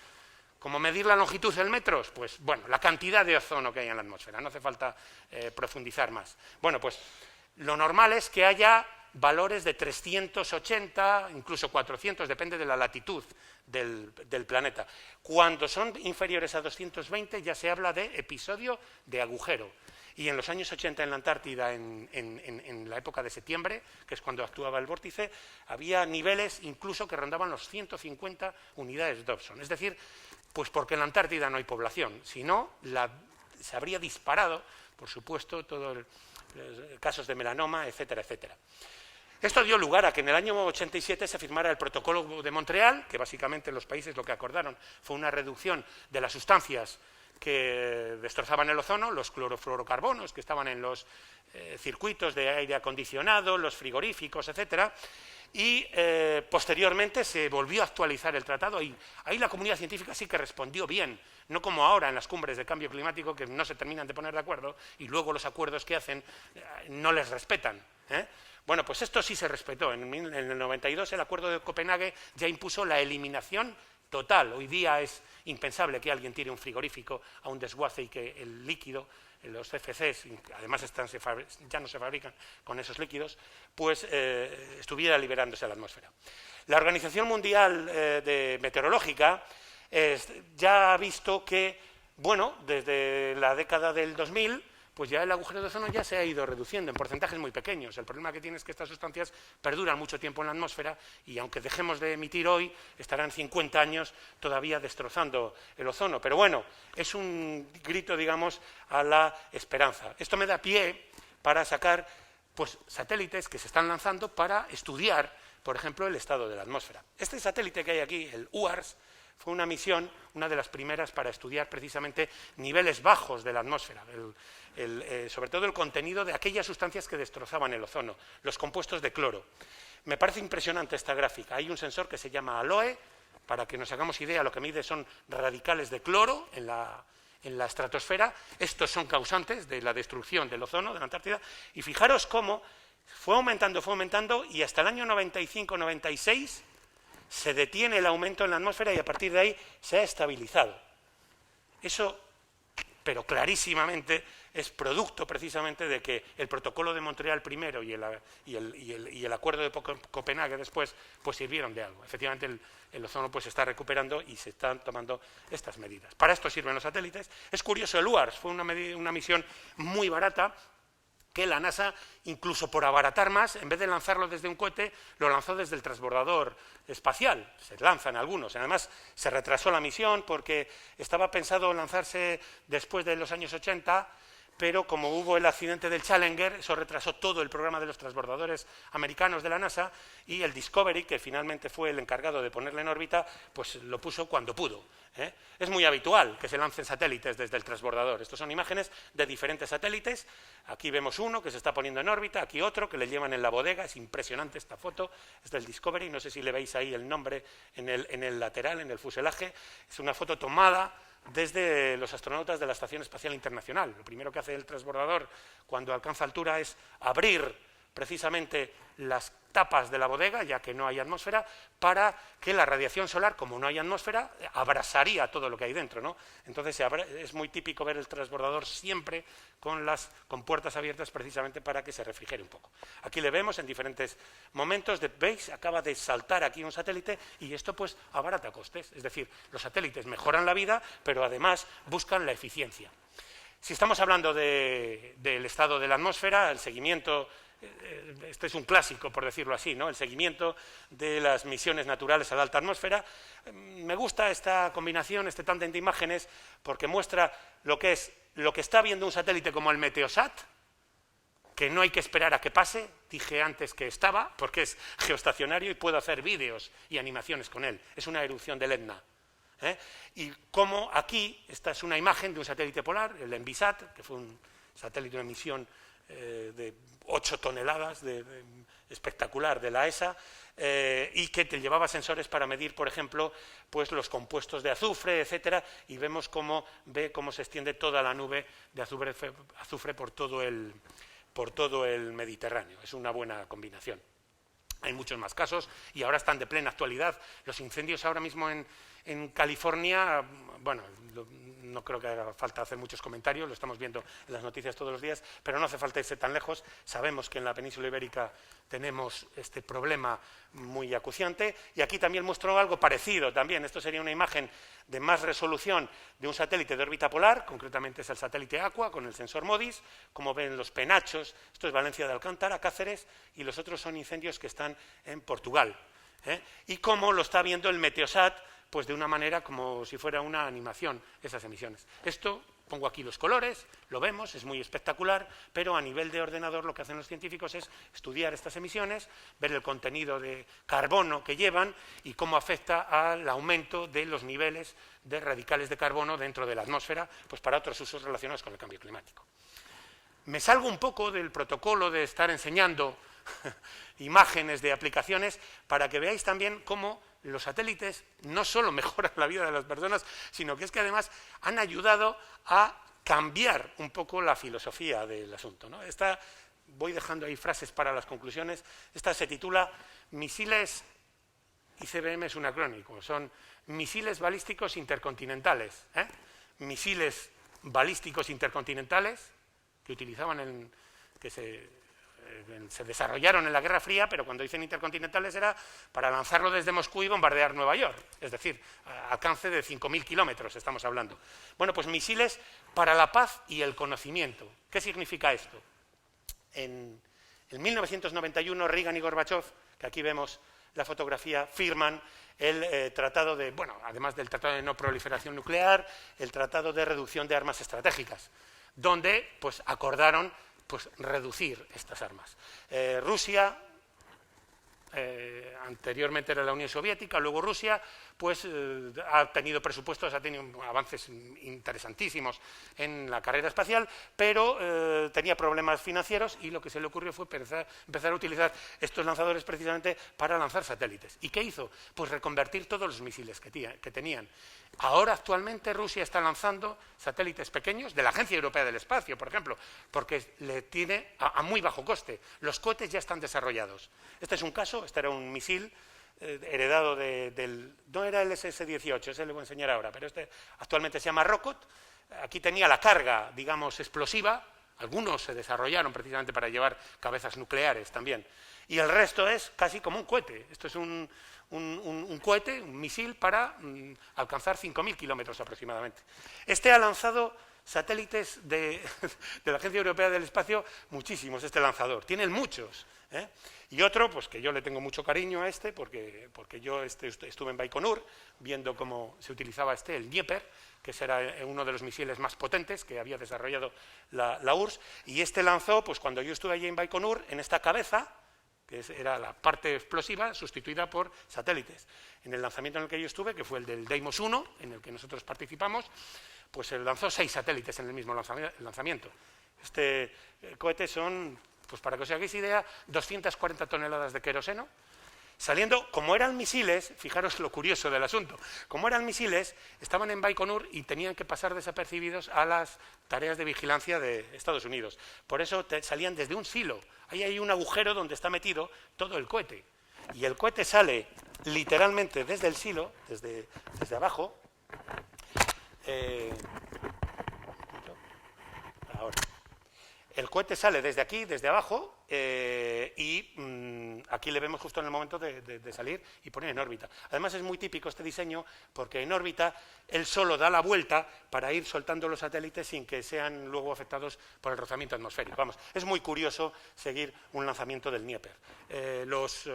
¿cómo medir la longitud en metros? Pues bueno, la cantidad de ozono que hay en la atmósfera, no hace falta profundizar más. Bueno, pues lo normal es que haya valores de 380, incluso 400, depende de la latitud del planeta. Cuando son inferiores a 220 ya se habla de episodio de agujero. Y en los años 80 en la Antártida, en la época de septiembre, que es cuando actuaba el vórtice, había niveles incluso que rondaban los 150 unidades Dobson. Es decir, pues porque en la Antártida no hay población, si no, se habría disparado, por supuesto, todos los casos de melanoma, etcétera, etcétera. Esto dio lugar a que en el año 87 se firmara el Protocolo de Montreal, que básicamente los países lo que acordaron fue una reducción de las sustancias que destrozaban el ozono, los clorofluorocarbonos que estaban en los circuitos de aire acondicionado, los frigoríficos, etcétera, y posteriormente se volvió a actualizar el tratado y ahí la comunidad científica sí que respondió bien, no como ahora en las cumbres de cambio climático que no se terminan de poner de acuerdo y luego los acuerdos que hacen no les respetan. Bueno, pues esto sí se respetó. En el 92 el Acuerdo de Copenhague ya impuso la eliminación total. Hoy día es impensable que alguien tire un frigorífico a un desguace y que el líquido, los CFCs, además ya no se fabrican con esos líquidos, pues estuviera liberándose a la atmósfera. La Organización Mundial Meteorológica ya ha visto que, bueno, desde la década del 2000, pues ya el agujero de ozono ya se ha ido reduciendo en porcentajes muy pequeños. El problema que tiene es que estas sustancias perduran mucho tiempo en la atmósfera y aunque dejemos de emitir hoy, estarán 50 años todavía destrozando el ozono. Pero bueno, es un grito, digamos, a la esperanza. Esto me da pie para sacar pues, satélites que se están lanzando para estudiar, por ejemplo, el estado de la atmósfera. Este satélite que hay aquí, el UARS, fue una misión, una de las primeras para estudiar precisamente niveles bajos de la atmósfera, sobre todo el contenido de aquellas sustancias que destrozaban el ozono, los compuestos de cloro. Me parece impresionante esta gráfica. Hay un sensor que se llama ALOE, para que nos hagamos idea, lo que mide son radicales de cloro en la estratosfera. Estos son causantes de la destrucción del ozono de la Antártida. Y fijaros cómo fue aumentando y hasta el año 95-96 se detiene el aumento en la atmósfera y a partir de ahí se ha estabilizado. Eso, pero clarísimamente, es producto precisamente de que el Protocolo de Montreal primero y el Acuerdo de Copenhague después pues sirvieron de algo. Efectivamente el ozono pues se está recuperando y se están tomando estas medidas. Para esto sirven los satélites. Es curioso, el UARS fue una misión muy barata que la NASA, incluso por abaratar más, en vez de lanzarlo desde un cohete, lo lanzó desde el transbordador espacial. Se lanzan algunos. Además, se retrasó la misión porque estaba pensado lanzarse después de los años 80, pero como hubo el accidente del Challenger, eso retrasó todo el programa de los transbordadores americanos de la NASA y el Discovery, que finalmente fue el encargado de ponerla en órbita, pues lo puso cuando pudo. Es muy habitual que se lancen satélites desde el transbordador. Estos son imágenes de diferentes satélites. Aquí vemos uno que se está poniendo en órbita, aquí otro que le llevan en la bodega. Es impresionante esta foto, es del Discovery, no sé si le veis ahí el nombre en el lateral, en el fuselaje. Es una foto tomada desde los astronautas de la Estación Espacial Internacional. Lo primero que hace el transbordador cuando alcanza altura es abrir precisamente las tapas de la bodega, ya que no hay atmósfera, para que la radiación solar, como no hay atmósfera, abrasaría todo lo que hay dentro, ¿no? Entonces es muy típico ver el transbordador siempre con puertas abiertas, precisamente para que se refrigere un poco. Aquí le vemos en diferentes momentos, ¿veis? Acaba de saltar aquí un satélite y esto pues abarata costes, es decir, los satélites mejoran la vida, pero además buscan la eficiencia. Si estamos hablando del estado de la atmósfera, el seguimiento, este es un clásico, por decirlo así, ¿no? El seguimiento de las misiones naturales a la alta atmósfera. Me gusta esta combinación, este tándem de imágenes, porque muestra lo que está viendo un satélite como el Meteosat, que no hay que esperar a que pase, dije antes que estaba, porque es geoestacionario y puedo hacer vídeos y animaciones con él. Es una erupción del Etna. Y como aquí, esta es una imagen de un satélite polar, el Envisat, que fue un satélite de una misión de 8 toneladas, espectacular, de la ESA, y que te llevaba sensores para medir, por ejemplo, pues los compuestos de azufre, etcétera, y vemos cómo se extiende toda la nube de azufre por todo el Mediterráneo. Es una buena combinación. Hay muchos más casos y ahora están de plena actualidad. Los incendios ahora mismo en California, bueno, no creo que haga falta hacer muchos comentarios, lo estamos viendo en las noticias todos los días, pero no hace falta irse tan lejos. Sabemos que en la península ibérica tenemos este problema muy acuciante y aquí también muestro algo parecido también. Esto sería una imagen de más resolución de un satélite de órbita polar, concretamente es el satélite Aqua con el sensor MODIS, como ven los penachos, esto es Valencia de Alcántara, Cáceres, y los otros son incendios que están en Portugal. Y cómo lo está viendo el Meteosat, pues de una manera como si fuera una animación, esas emisiones. Esto, pongo aquí los colores, lo vemos, es muy espectacular, pero a nivel de ordenador lo que hacen los científicos es estudiar estas emisiones, ver el contenido de carbono que llevan y cómo afecta al aumento de los niveles de radicales de carbono dentro de la atmósfera, pues para otros usos relacionados con el cambio climático. Me salgo un poco del protocolo de estar enseñando imágenes de aplicaciones para que veáis también cómo los satélites no solo mejoran la vida de las personas, sino que es que además han ayudado a cambiar un poco la filosofía del asunto, ¿no? Voy dejando ahí frases para las conclusiones. Esta se titula Misiles, ICBM es un acrónimo, son misiles balísticos intercontinentales. Misiles balísticos intercontinentales que utilizaban se desarrollaron en la Guerra Fría, pero cuando dicen intercontinentales era para lanzarlo desde Moscú y bombardear Nueva York, es decir, a alcance de 5.000 kilómetros estamos hablando. Bueno, pues misiles para la paz y el conocimiento. ¿Qué significa esto? En 1991 Reagan y Gorbachev, que aquí vemos la fotografía, firman el tratado de, bueno, además del tratado de no proliferación nuclear, el tratado de reducción de armas estratégicas, donde pues acordaron pues reducir estas armas. Rusia, anteriormente era la Unión Soviética, luego Rusia, pues ha tenido presupuestos, ha tenido avances interesantísimos en la carrera espacial, pero tenía problemas financieros y lo que se le ocurrió fue empezar a utilizar estos lanzadores precisamente para lanzar satélites. ¿Y qué hizo? Pues reconvertir todos los misiles que tenían. Ahora, actualmente, Rusia está lanzando satélites pequeños de la Agencia Europea del Espacio, por ejemplo, porque le tiene a muy bajo coste. Los cohetes ya están desarrollados. Este es un caso, este era un misil heredado no era el SS-18, ese le voy a enseñar ahora, pero este actualmente se llama Rocket. Aquí tenía la carga, digamos, explosiva. Algunos se desarrollaron precisamente para llevar cabezas nucleares también. Y el resto es casi como un cohete. Esto es un cohete, un misil para alcanzar 5.000 kilómetros aproximadamente. Este ha lanzado satélites de la Agencia Europea del Espacio, muchísimos, este lanzador. Tienen muchos. Y otro, pues que yo le tengo mucho cariño a este, porque yo estuve en Baikonur viendo cómo se utilizaba el Dnieper, que era uno de los misiles más potentes que había desarrollado la URSS, y este lanzó, pues cuando yo estuve allí en Baikonur, en esta cabeza, que era la parte explosiva sustituida por satélites. En el lanzamiento en el que yo estuve, que fue el del Deimos 1, en el que nosotros participamos, pues se lanzó 6 satélites en el mismo lanzamiento. Este cohete son, pues para que os hagáis idea, 240 toneladas de queroseno, saliendo, como eran misiles, fijaros lo curioso del asunto, como eran misiles, estaban en Baikonur y tenían que pasar desapercibidos a las tareas de vigilancia de Estados Unidos. Por eso salían desde un silo. Ahí hay un agujero donde está metido todo el cohete. Y el cohete sale literalmente desde el silo, desde abajo. Ahora. El cohete sale desde aquí, desde abajo, y aquí le vemos justo en el momento de salir y poner en órbita. Además es muy típico este diseño porque en órbita él solo da la vuelta para ir soltando los satélites sin que sean luego afectados por el rozamiento atmosférico. Vamos, es muy curioso seguir un lanzamiento del Dnieper. Los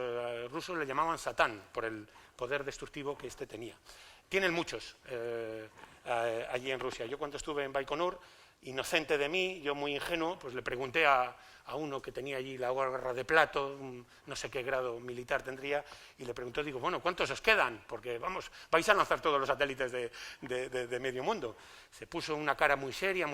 rusos le llamaban Satán por el poder destructivo que este tenía. Tienen muchos allí en Rusia. Yo cuando estuve en Baikonur, inocente de mí, yo muy ingenuo, pues le pregunté a uno que tenía allí la gorra de plato, no sé qué grado militar tendría, y le preguntó, digo, bueno, ¿cuántos os quedan? Porque, vamos, vais a lanzar todos los satélites de medio mundo. Se puso una cara muy seria,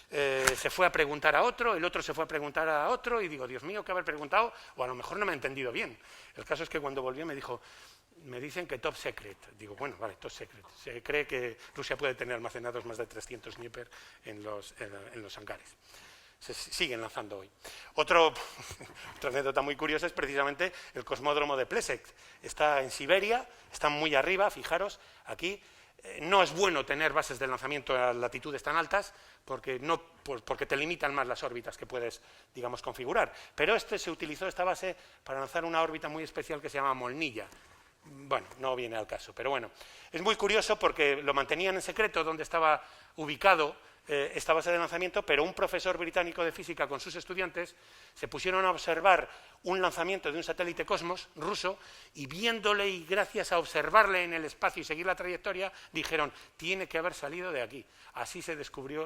se fue a preguntar a otro, el otro se fue a preguntar a otro, y digo, Dios mío, ¿qué haber preguntado? O a lo mejor no me ha entendido bien. El caso es que cuando volvió me dijo, me dicen que top secret. Digo, bueno, vale, top secret. Se cree que Rusia puede tener almacenados más de 300 Dnieper en los hangares. Se siguen lanzando hoy. Otra anécdota muy curiosa es precisamente el cosmódromo de Plesetsk. Está en Siberia, está muy arriba, fijaros, aquí. No es bueno tener bases de lanzamiento a latitudes tan altas porque te limitan más las órbitas que puedes, digamos, configurar. Pero se utilizó esta base para lanzar una órbita muy especial que se llama Molnilla. Bueno, no viene al caso, pero bueno. Es muy curioso porque lo mantenían en secreto donde estaba ubicado esta base de lanzamiento, pero un profesor británico de física con sus estudiantes se pusieron a observar un lanzamiento de un satélite Cosmos ruso y viéndole y gracias a observarle en el espacio y seguir la trayectoria, dijeron, tiene que haber salido de aquí. Así se descubrió,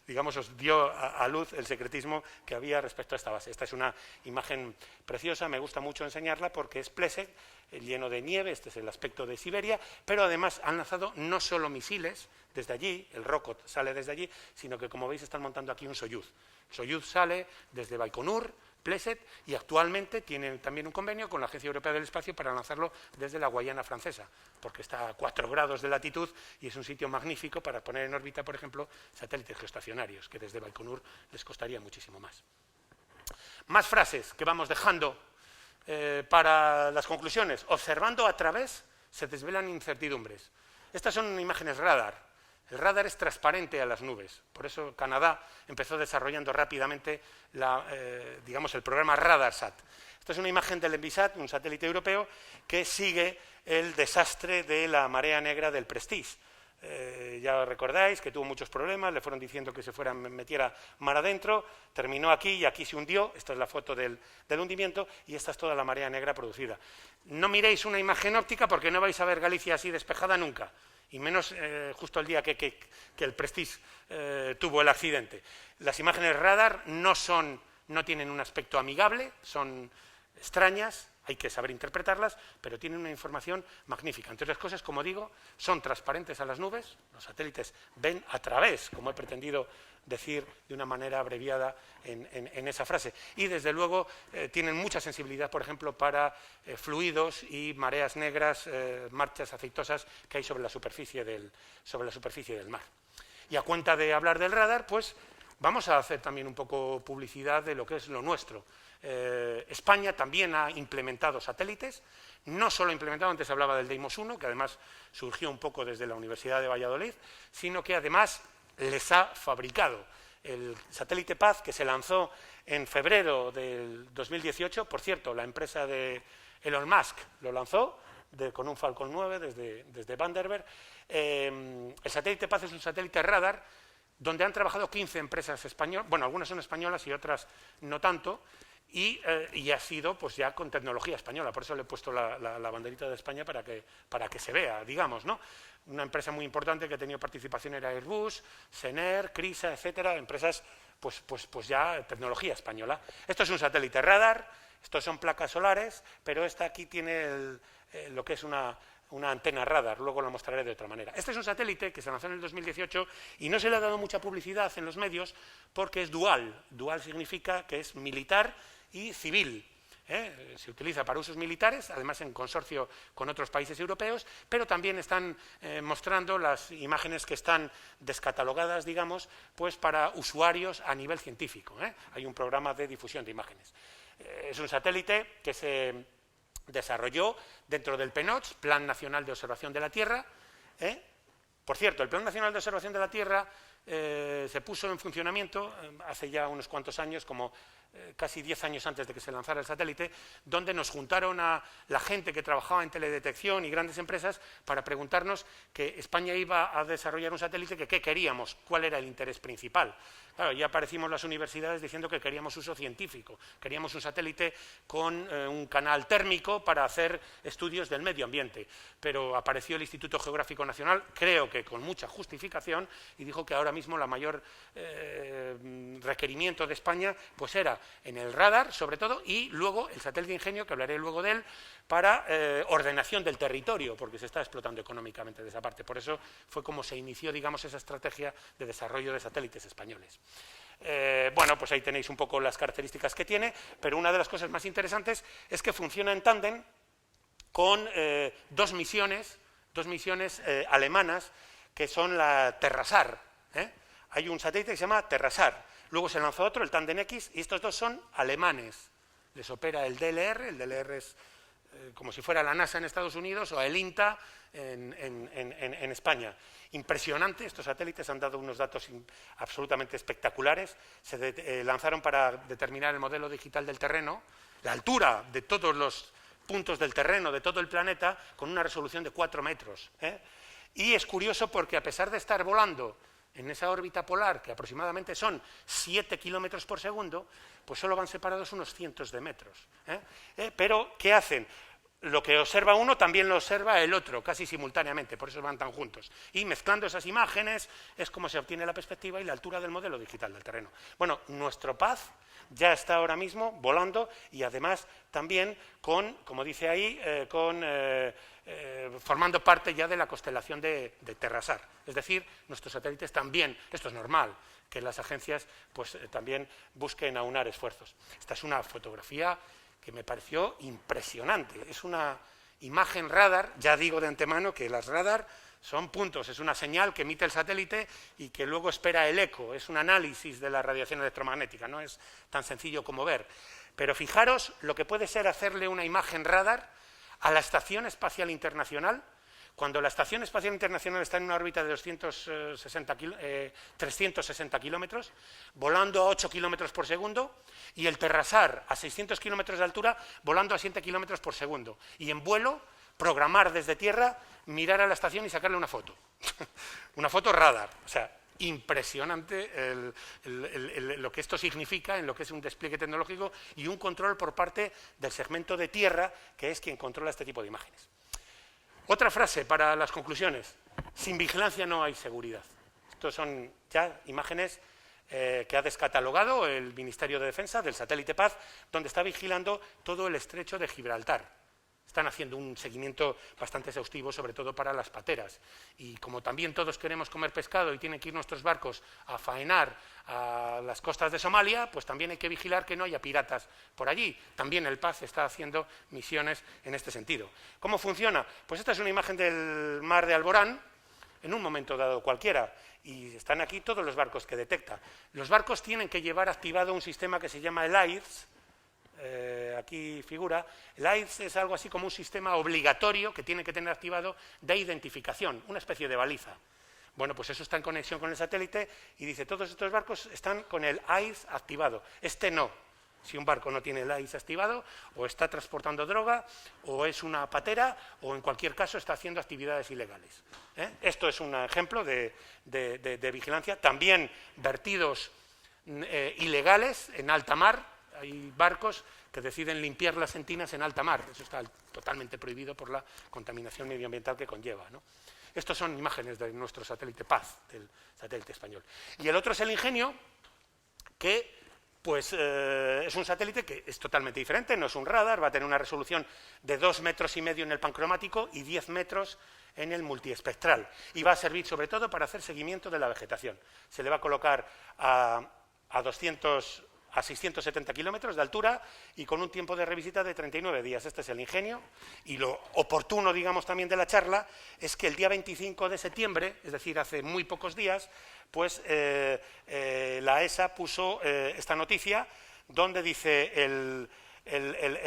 digamos, os dio a luz el secretismo que había respecto a esta base. Esta es una imagen preciosa, me gusta mucho enseñarla porque es Plesetsk, lleno de nieve, este es el aspecto de Siberia, pero además han lanzado no solo misiles desde allí, el Rokot sale desde allí, sino que como veis están montando aquí un Soyuz. Soyuz sale desde Baikonur, Plesetsk, y actualmente tienen también un convenio con la Agencia Europea del Espacio para lanzarlo desde la Guayana Francesa, porque está a 4 grados de latitud y es un sitio magnífico para poner en órbita, por ejemplo, satélites geoestacionarios, que desde Baikonur les costaría muchísimo más. Más frases que vamos dejando para las conclusiones. Observando a través se desvelan incertidumbres. Estas son imágenes radar. El radar es transparente a las nubes, por eso Canadá empezó desarrollando rápidamente digamos, el programa RadarSat. Esta es una imagen del Envisat, un satélite europeo, que sigue el desastre de la marea negra del Prestige. Ya recordáis que tuvo muchos problemas, le fueron diciendo que se metiera mar adentro, terminó aquí y aquí se hundió. Esta es la foto del hundimiento y esta es toda la marea negra producida. No miréis una imagen óptica porque no vais a ver Galicia así despejada nunca, y menos justo el día que el Prestige tuvo el accidente. Las imágenes radar no tienen un aspecto amigable, son extrañas, hay que saber interpretarlas, pero tienen una información magnífica. Entre otras cosas, como digo, son transparentes a las nubes, los satélites ven a través, como he pretendido decir de una manera abreviada en esa frase. Y desde luego tienen mucha sensibilidad, por ejemplo, para fluidos y mareas negras, marchas aceitosas que hay sobre la superficie del mar. Y a cuenta de hablar del radar, pues vamos a hacer también un poco publicidad de lo que es lo nuestro. España también ha implementado satélites, no solo ha implementado, antes hablaba del Deimos 1, que además surgió un poco desde la Universidad de Valladolid, sino que además les ha fabricado. El satélite Paz, que se lanzó en febrero del 2018, por cierto, la empresa de Elon Musk lo lanzó con un Falcon 9 desde Vandenberg. El satélite Paz es un satélite radar donde han trabajado 15 empresas españolas, bueno, algunas son españolas y otras no tanto, y ha sido pues ya con tecnología española, por eso le he puesto la banderita de España para que se vea, digamos, ¿no? Una empresa muy importante que ha tenido participación era Airbus, Sener, Crisa, etcétera, empresas pues ya tecnología española. Esto es un satélite radar Estos son placas solares, pero esta aquí tiene lo que es una antena radar, luego la mostraré de otra manera. Este es un satélite que se lanzó en el 2018 y no se le ha dado mucha publicidad en los medios porque es dual. Dual significa que es militar y civil. Se utiliza para usos militares, además en consorcio con otros países europeos, pero también están mostrando las imágenes que están descatalogadas, digamos, pues para usuarios a nivel científico. Hay un programa de difusión de imágenes. Es un satélite que se desarrolló dentro del PNOTS, Plan Nacional de Observación de la Tierra. Por cierto, el Plan Nacional de Observación de la Tierra se puso en funcionamiento hace ya unos cuantos años, como casi 10 años antes de que se lanzara el satélite, donde nos juntaron a la gente que trabajaba en teledetección y grandes empresas para preguntarnos que España iba a desarrollar un satélite, que qué queríamos, cuál era el interés principal. Claro, ya aparecimos las universidades diciendo que queríamos uso científico, queríamos un satélite con un canal térmico para hacer estudios del medio ambiente, pero apareció el Instituto Geográfico Nacional, creo que con mucha justificación, y dijo que ahora mismo la mayor requerimiento de España pues era en el radar, sobre todo, y luego el satélite Ingenio, que hablaré luego de él, para ordenación del territorio, porque se está explotando económicamente de esa parte. Por eso fue como se inició, digamos, esa estrategia de desarrollo de satélites españoles. Bueno, pues ahí tenéis un poco las características que tiene, pero una de las cosas más interesantes es que funciona en tándem con dos misiones alemanas, que son la TerraSAR. Hay un satélite que se llama TerraSAR, luego se lanzó otro, el Tandem X, y estos dos son alemanes. Les opera el DLR es como si fuera la NASA en Estados Unidos o el INTA en España. Impresionante, estos satélites han dado unos datos absolutamente espectaculares. Se lanzaron para determinar el modelo digital del terreno, la altura de todos los puntos del terreno, de todo el planeta, con una resolución de 4 metros. Y es curioso porque a pesar de estar volando en esa órbita polar, que aproximadamente son 7 kilómetros por segundo, pues solo van separados unos cientos de metros. Pero, ¿qué hacen? Lo que observa uno también lo observa el otro, casi simultáneamente, por eso van tan juntos. Y mezclando esas imágenes es como se obtiene la perspectiva y la altura del modelo digital del terreno. Bueno, nuestro PAZ ya está ahora mismo volando y además también con, como dice ahí, formando parte ya de la constelación de TerraSAR. Es decir, nuestros satélites también, esto es normal, que las agencias pues también busquen aunar esfuerzos. Esta es una fotografía que me pareció impresionante. Es una imagen radar, ya digo de antemano que las radar son puntos, es una señal que emite el satélite y que luego espera el eco, es un análisis de la radiación electromagnética, no es tan sencillo como ver. Pero fijaros lo que puede ser hacerle una imagen radar a la Estación Espacial Internacional, cuando la Estación Espacial Internacional está en una órbita de 360 kilómetros, volando a 8 kilómetros por segundo, y el TerraSAR a 600 kilómetros de altura, volando a 7 kilómetros por segundo. Y en vuelo, programar desde tierra, mirar a la estación y sacarle una foto. Una foto radar. O sea, impresionante lo que esto significa en lo que es un despliegue tecnológico y un control por parte del segmento de tierra, que es quien controla este tipo de imágenes. Otra frase para las conclusiones: sin vigilancia no hay seguridad. Estos son ya imágenes que ha descatalogado el Ministerio de Defensa del satélite PAZ, donde está vigilando todo el estrecho de Gibraltar. Están haciendo un seguimiento bastante exhaustivo, sobre todo para las pateras. Y como también todos queremos comer pescado y tienen que ir nuestros barcos a faenar a las costas de Somalia, pues también hay que vigilar que no haya piratas por allí. También el PAZ está haciendo misiones en este sentido. ¿Cómo funciona? Pues esta es una imagen del mar de Alborán, en un momento dado cualquiera, y están aquí todos los barcos que detecta. Los barcos tienen que llevar activado un sistema que se llama el AIRS. Aquí figura, el AIRS es algo así como un sistema obligatorio que tiene que tener activado de identificación, una especie de baliza. Bueno, pues eso está en conexión con el satélite y dice, todos estos barcos están con el AIRS activado, este no. Si un barco no tiene el AIRS activado, o está transportando droga, o es una patera, o en cualquier caso está haciendo actividades ilegales. Esto es un ejemplo de vigilancia. También vertidos ilegales en alta mar. Hay barcos que deciden limpiar las sentinas en alta mar. Eso está totalmente prohibido por la contaminación medioambiental que conlleva, ¿no? Estas son imágenes de nuestro satélite PAZ, del satélite español. Y el otro es el Ingenio, que Pues es un satélite que es totalmente diferente, no es un radar, va a tener una resolución de 2,5 metros en el pancromático y 10 metros en el multiespectral, y va a servir sobre todo para hacer seguimiento de la vegetación. Se le va a colocar a 670 kilómetros de altura y con un tiempo de revisita de 39 días. Este es el ingenio, y lo oportuno, digamos, también de la charla es que el día 25 de septiembre, es decir, hace muy pocos días, pues la ESA puso esta noticia donde dice el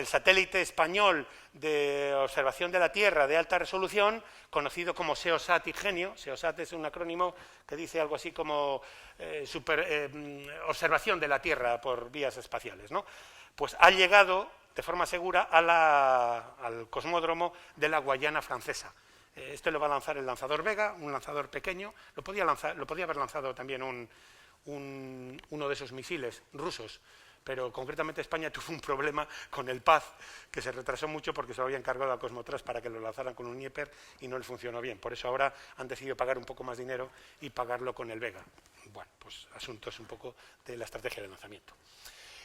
satélite español de observación de la Tierra de alta resolución, conocido como SEOSAT Ingenio. SEOSAT es un acrónimo que dice algo así como observación de la Tierra por vías espaciales, ¿no? Pues ha llegado de forma segura al cosmódromo de la Guayana Francesa. Esto lo va a lanzar el lanzador Vega, un lanzador pequeño. Lo podía haber lanzado también uno de esos misiles rusos, pero concretamente España tuvo un problema con el Paz, que se retrasó mucho porque se lo había encargado a Cosmotras para que lo lanzaran con un Dnieper y no le funcionó bien. Por eso ahora han decidido pagar un poco más dinero y pagarlo con el Vega. Bueno, pues asuntos un poco de la estrategia de lanzamiento.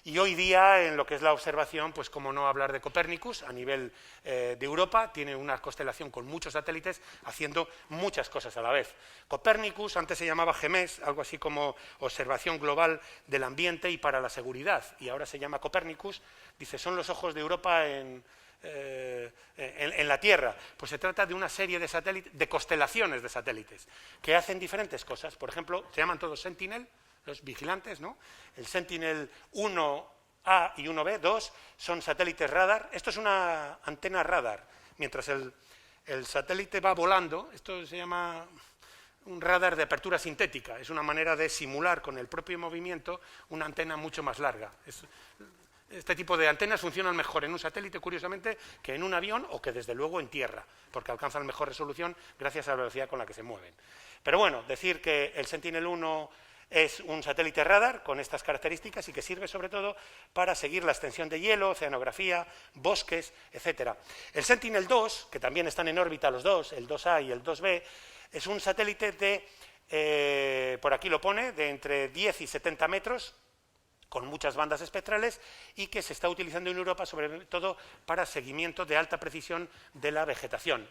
Y hoy día, en lo que es la observación, pues cómo no hablar de Copérnicus, a nivel de Europa, tiene una constelación con muchos satélites haciendo muchas cosas a la vez. Copérnicus antes se llamaba GEMES, algo así como Observación Global del Ambiente y para la Seguridad, y ahora se llama Copérnicus. Dice, son los ojos de Europa en la Tierra. Pues se trata de una serie de satélites, de constelaciones de satélites, que hacen diferentes cosas. Por ejemplo, se llaman todos Sentinel, los vigilantes, ¿no? El Sentinel 1A y 1B, 2, son satélites radar. Esto es una antena radar. Mientras el satélite va volando, esto se llama un radar de apertura sintética. Es una manera de simular con el propio movimiento una antena mucho más larga. Este tipo de antenas funcionan mejor en un satélite, curiosamente, que en un avión o que desde luego en tierra, porque alcanzan mejor resolución gracias a la velocidad con la que se mueven. Pero bueno, decir que el Sentinel 1 es un satélite radar con estas características y que sirve sobre todo para seguir la extensión de hielo, oceanografía, bosques, etcétera. El Sentinel 2, que también están en órbita los dos, el 2A y el 2B, es un satélite de, por aquí lo pone, de entre 10 y 70 metros, con muchas bandas espectrales, y que se está utilizando en Europa sobre todo para seguimiento de alta precisión de la vegetación.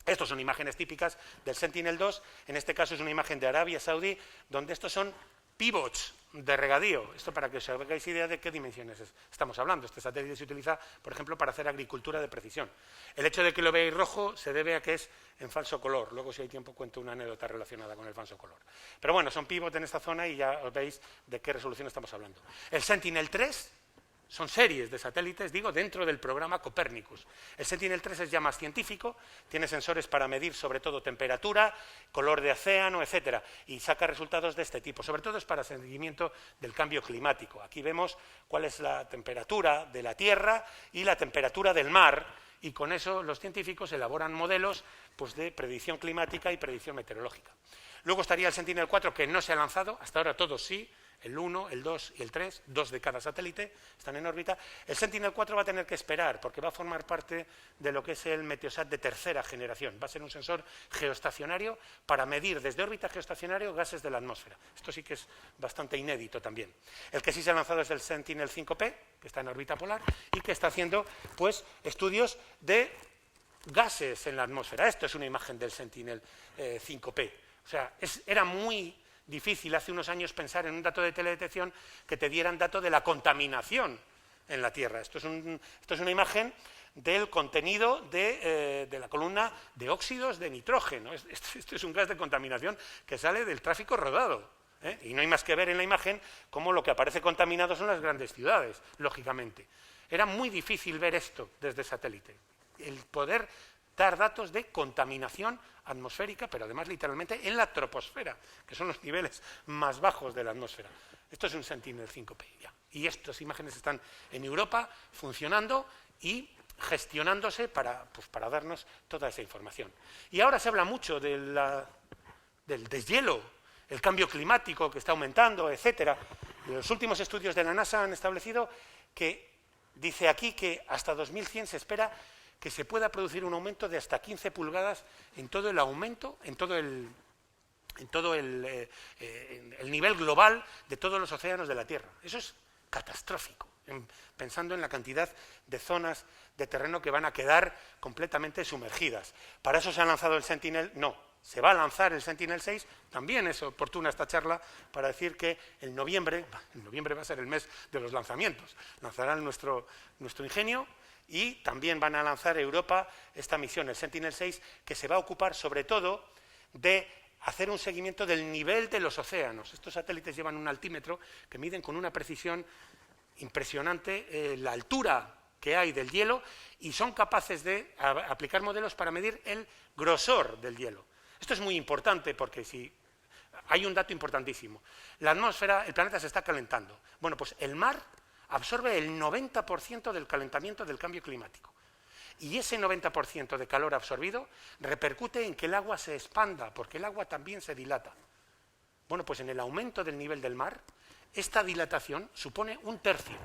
Estos son imágenes típicas del Sentinel-2, en este caso es una imagen de Arabia Saudí, donde estos son pivots de regadío. Esto para que os hagáis idea de qué dimensiones estamos hablando. Este satélite se utiliza, por ejemplo, para hacer agricultura de precisión. El hecho de que lo veáis rojo se debe a que es en falso color. Luego, si hay tiempo, cuento una anécdota relacionada con el falso color. Pero bueno, son pivots en esta zona y ya os veis de qué resolución estamos hablando. El Sentinel-3 son series de satélites, digo, dentro del programa Copérnicus. El Sentinel-3 es ya más científico, tiene sensores para medir sobre todo temperatura, color de océano, etcétera, y saca resultados de este tipo. Sobre todo es para seguimiento del cambio climático. Aquí vemos cuál es la temperatura de la Tierra y la temperatura del mar, y con eso los científicos elaboran modelos pues, de predicción climática y predicción meteorológica. Luego estaría el Sentinel-4, que no se ha lanzado, hasta ahora todos sí. El 1, el 2 y el 3, 2 de cada satélite, están en órbita. El Sentinel-4 va a tener que esperar, porque va a formar parte de lo que es el Meteosat de tercera generación. Va a ser un sensor geoestacionario para medir desde órbita geoestacionario gases de la atmósfera. Esto sí que es bastante inédito también. El que sí se ha lanzado es el Sentinel-5P, que está en órbita polar, y que está haciendo pues, estudios de gases en la atmósfera. Esto es una imagen del Sentinel-5P. O sea, era muy difícil hace unos años pensar en un dato de teledetección que te dieran dato de la contaminación en la Tierra. Esto es una imagen del contenido de la columna de óxidos de nitrógeno. Esto es un gas de contaminación que sale del tráfico rodado. Y no hay más que ver en la imagen cómo lo que aparece contaminado son las grandes ciudades, lógicamente. Era muy difícil ver esto desde satélite. El poder dar datos de contaminación atmosférica, pero además literalmente en la troposfera, que son los niveles más bajos de la atmósfera. Esto es un Sentinel-5P ya. Y estas imágenes están en Europa funcionando y gestionándose para darnos toda esa información. Y ahora se habla mucho del deshielo, el cambio climático que está aumentando, etcétera. Los últimos estudios de la NASA han establecido que, dice aquí, que hasta 2100 se espera que se pueda producir un aumento de hasta 15 pulgadas en todo el aumento, en todo el nivel global de todos los océanos de la Tierra. Eso es catastrófico, pensando en la cantidad de zonas de terreno que van a quedar completamente sumergidas. ¿Para eso se ha lanzado el Sentinel? No, se va a lanzar el Sentinel-6, también es oportuna esta charla para decir que en noviembre va a ser el mes de los lanzamientos, lanzarán nuestro ingenio y también van a lanzar Europa esta misión, el Sentinel-6, que se va a ocupar sobre todo de hacer un seguimiento del nivel de los océanos. Estos satélites llevan un altímetro que miden con una precisión impresionante la altura que hay del hielo y son capaces de aplicar modelos para medir el grosor del hielo. Esto es muy importante porque si hay un dato importantísimo. La atmósfera, el planeta se está calentando. Bueno, pues el mar absorbe el 90% del calentamiento del cambio climático. Y ese 90% de calor absorbido repercute en que el agua se expanda, porque el agua también se dilata. Bueno, pues en el aumento del nivel del mar, esta dilatación supone un tercio.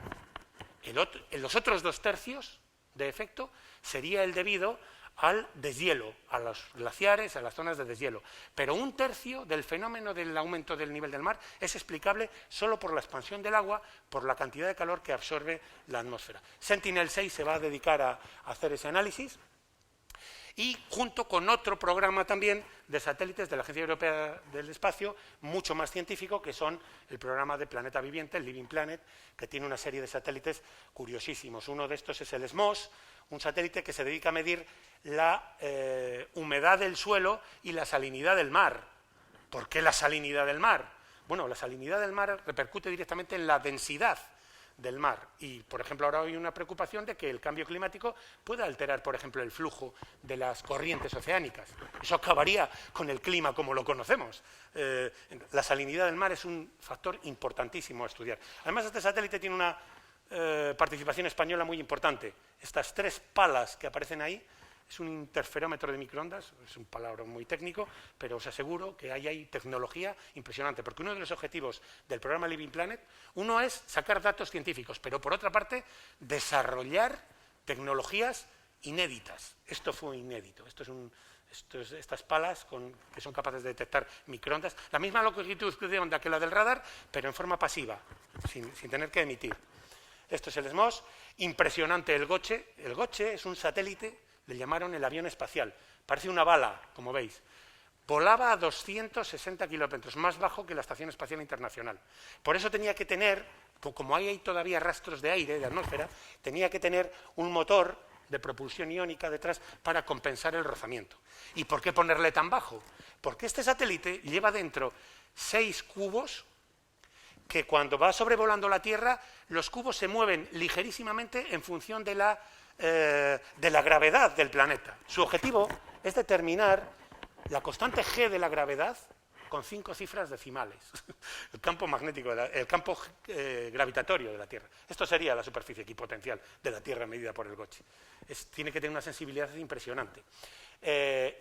Los otros 2 tercios de efecto sería el debido al deshielo, a los glaciares, a las zonas de deshielo. Pero un tercio del fenómeno del aumento del nivel del mar es explicable solo por la expansión del agua, por la cantidad de calor que absorbe la atmósfera. Sentinel-6 se va a dedicar a hacer ese análisis y junto con otro programa también de satélites de la Agencia Europea del Espacio, mucho más científico, que son el programa de Planeta Viviente, el Living Planet, que tiene una serie de satélites curiosísimos. Uno de estos es el SMOS, un satélite que se dedica a medir la humedad del suelo y la salinidad del mar. ¿Por qué la salinidad del mar? Bueno, la salinidad del mar repercute directamente en la densidad del mar y, por ejemplo, ahora hay una preocupación de que el cambio climático pueda alterar, por ejemplo, el flujo de las corrientes oceánicas. Eso acabaría con el clima como lo conocemos. La salinidad del mar es un factor importantísimo a estudiar. Además, este satélite tiene una participación española muy importante. Estas 3 palas que aparecen ahí es un interferómetro de microondas, es un palabra muy técnico, pero os aseguro que hay tecnología impresionante, porque uno de los objetivos del programa Living Planet, uno es sacar datos científicos, pero por otra parte, desarrollar tecnologías inéditas. Esto fue inédito, estas palas que son capaces de detectar microondas, la misma longitud de onda que la del radar, pero en forma pasiva, sin tener que emitir. Esto es el SMOS, impresionante el Goche. El Goche es un satélite, le llamaron el avión espacial, parece una bala, como veis. Volaba a 260 kilómetros, más bajo que la Estación Espacial Internacional. Por eso tenía que tener, como hay todavía rastros de aire, de atmósfera, tenía que tener un motor de propulsión iónica detrás para compensar el rozamiento. ¿Y por qué ponerle tan bajo? Porque este satélite lleva dentro 6 cubos que cuando va sobrevolando la Tierra, los cubos se mueven ligerísimamente en función de la gravedad del planeta. Su objetivo es determinar la constante G de la gravedad con 5 cifras decimales. El campo magnético, el campo gravitatorio de la Tierra. Esto sería la superficie equipotencial de la Tierra medida por el Goche. Tiene que tener una sensibilidad impresionante.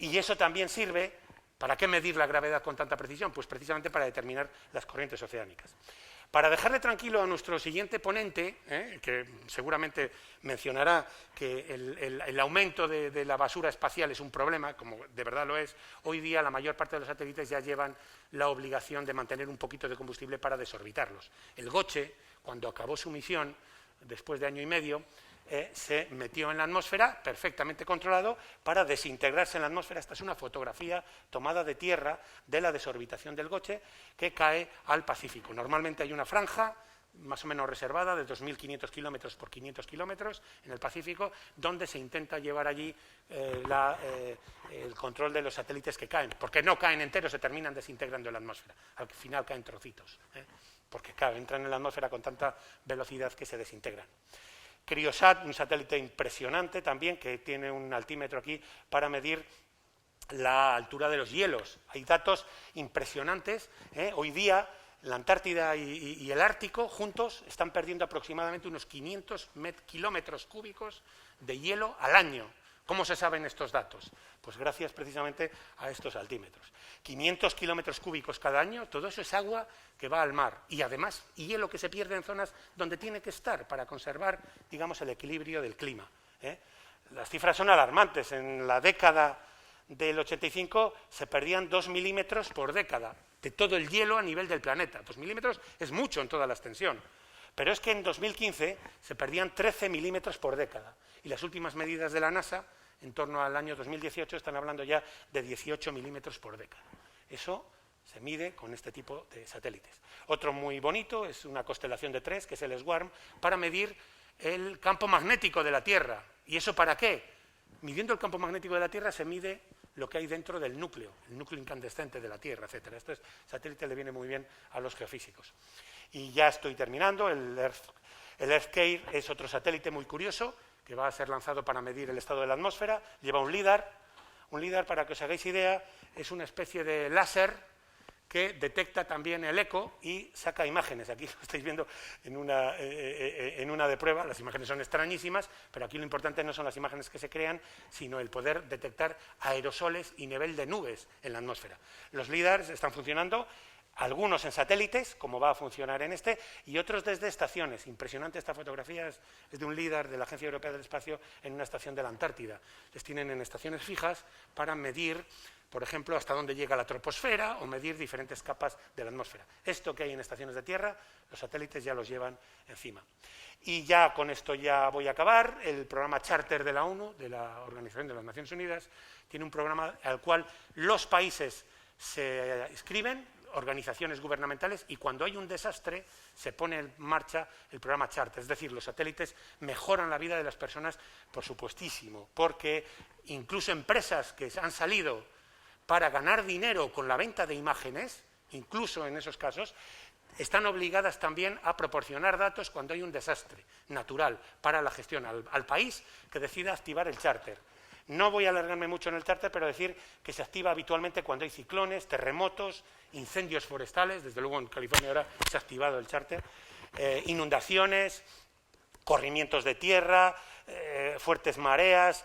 Y eso también sirve. ¿Para qué medir la gravedad con tanta precisión? Pues precisamente para determinar las corrientes oceánicas. Para dejarle tranquilo a nuestro siguiente ponente, que seguramente mencionará que el aumento de la basura espacial es un problema, como de verdad lo es, hoy día la mayor parte de los satélites ya llevan la obligación de mantener un poquito de combustible para desorbitarlos. El Goche, cuando acabó su misión, después de 1 año y medio, se metió en la atmósfera, perfectamente controlado, para desintegrarse en la atmósfera. Esta es una fotografía tomada de tierra de la desorbitación del Goche que cae al Pacífico. Normalmente hay una franja más o menos reservada de 2.500 kilómetros por 500 kilómetros en el Pacífico, donde se intenta llevar allí el control de los satélites que caen, porque no caen enteros, se terminan desintegrando en la atmósfera. Al final caen trocitos, porque claro, entran en la atmósfera con tanta velocidad que se desintegran. Cryosat, un satélite impresionante también, que tiene un altímetro aquí para medir la altura de los hielos. Hay datos impresionantes. Hoy día la Antártida y el Ártico juntos están perdiendo aproximadamente unos 500 kilómetros cúbicos de hielo al año. ¿Cómo se saben estos datos? Pues gracias precisamente a estos altímetros. 500 kilómetros cúbicos cada año, todo eso es agua que va al mar y además hielo que se pierde en zonas donde tiene que estar para conservar, digamos, el equilibrio del clima. Las cifras son alarmantes. En la década del 85 se perdían 2 milímetros por década de todo el hielo a nivel del planeta. 2 milímetros es mucho en toda la extensión. Pero es que en 2015 se perdían 13 milímetros por década. Y las últimas medidas de la NASA, en torno al año 2018, están hablando ya de 18 milímetros por década. Eso se mide con este tipo de satélites. Otro muy bonito es una constelación de 3, que es el SWARM, para medir el campo magnético de la Tierra. ¿Y eso para qué? Midiendo el campo magnético de la Tierra se mide lo que hay dentro del núcleo, el núcleo incandescente de la Tierra, etc. Este satélite le viene muy bien a los geofísicos. Y ya estoy terminando, el EarthCare es otro satélite muy curioso, que va a ser lanzado para medir el estado de la atmósfera, lleva un LIDAR. Un LIDAR, para que os hagáis idea, es una especie de láser que detecta también el eco y saca imágenes. Aquí lo estáis viendo en una de prueba, las imágenes son extrañísimas, pero aquí lo importante no son las imágenes que se crean, sino el poder detectar aerosoles y nivel de nubes en la atmósfera. Los LIDARs están funcionando, algunos en satélites, como va a funcionar en este, y otros desde estaciones. Impresionante esta fotografía, es de un LIDAR de la Agencia Europea del Espacio en una estación de la Antártida. Les tienen en estaciones fijas para medir, por ejemplo, hasta dónde llega la troposfera o medir diferentes capas de la atmósfera. Esto que hay en estaciones de tierra, los satélites ya los llevan encima. Y ya con esto ya voy a acabar. El programa Charter de la ONU, de la Organización de las Naciones Unidas, tiene un programa al cual los países se inscriben, organizaciones gubernamentales, y cuando hay un desastre se pone en marcha el programa Charter. Es decir, los satélites mejoran la vida de las personas, por supuestísimo, porque incluso empresas que han salido para ganar dinero con la venta de imágenes, incluso en esos casos, están obligadas también a proporcionar datos cuando hay un desastre natural para la gestión al país que decida activar el Charter. No voy a alargarme mucho en el Charter, pero decir que se activa habitualmente cuando hay ciclones, terremotos, incendios forestales. Desde luego en California ahora se ha activado el Charter, inundaciones, corrimientos de tierra, fuertes mareas,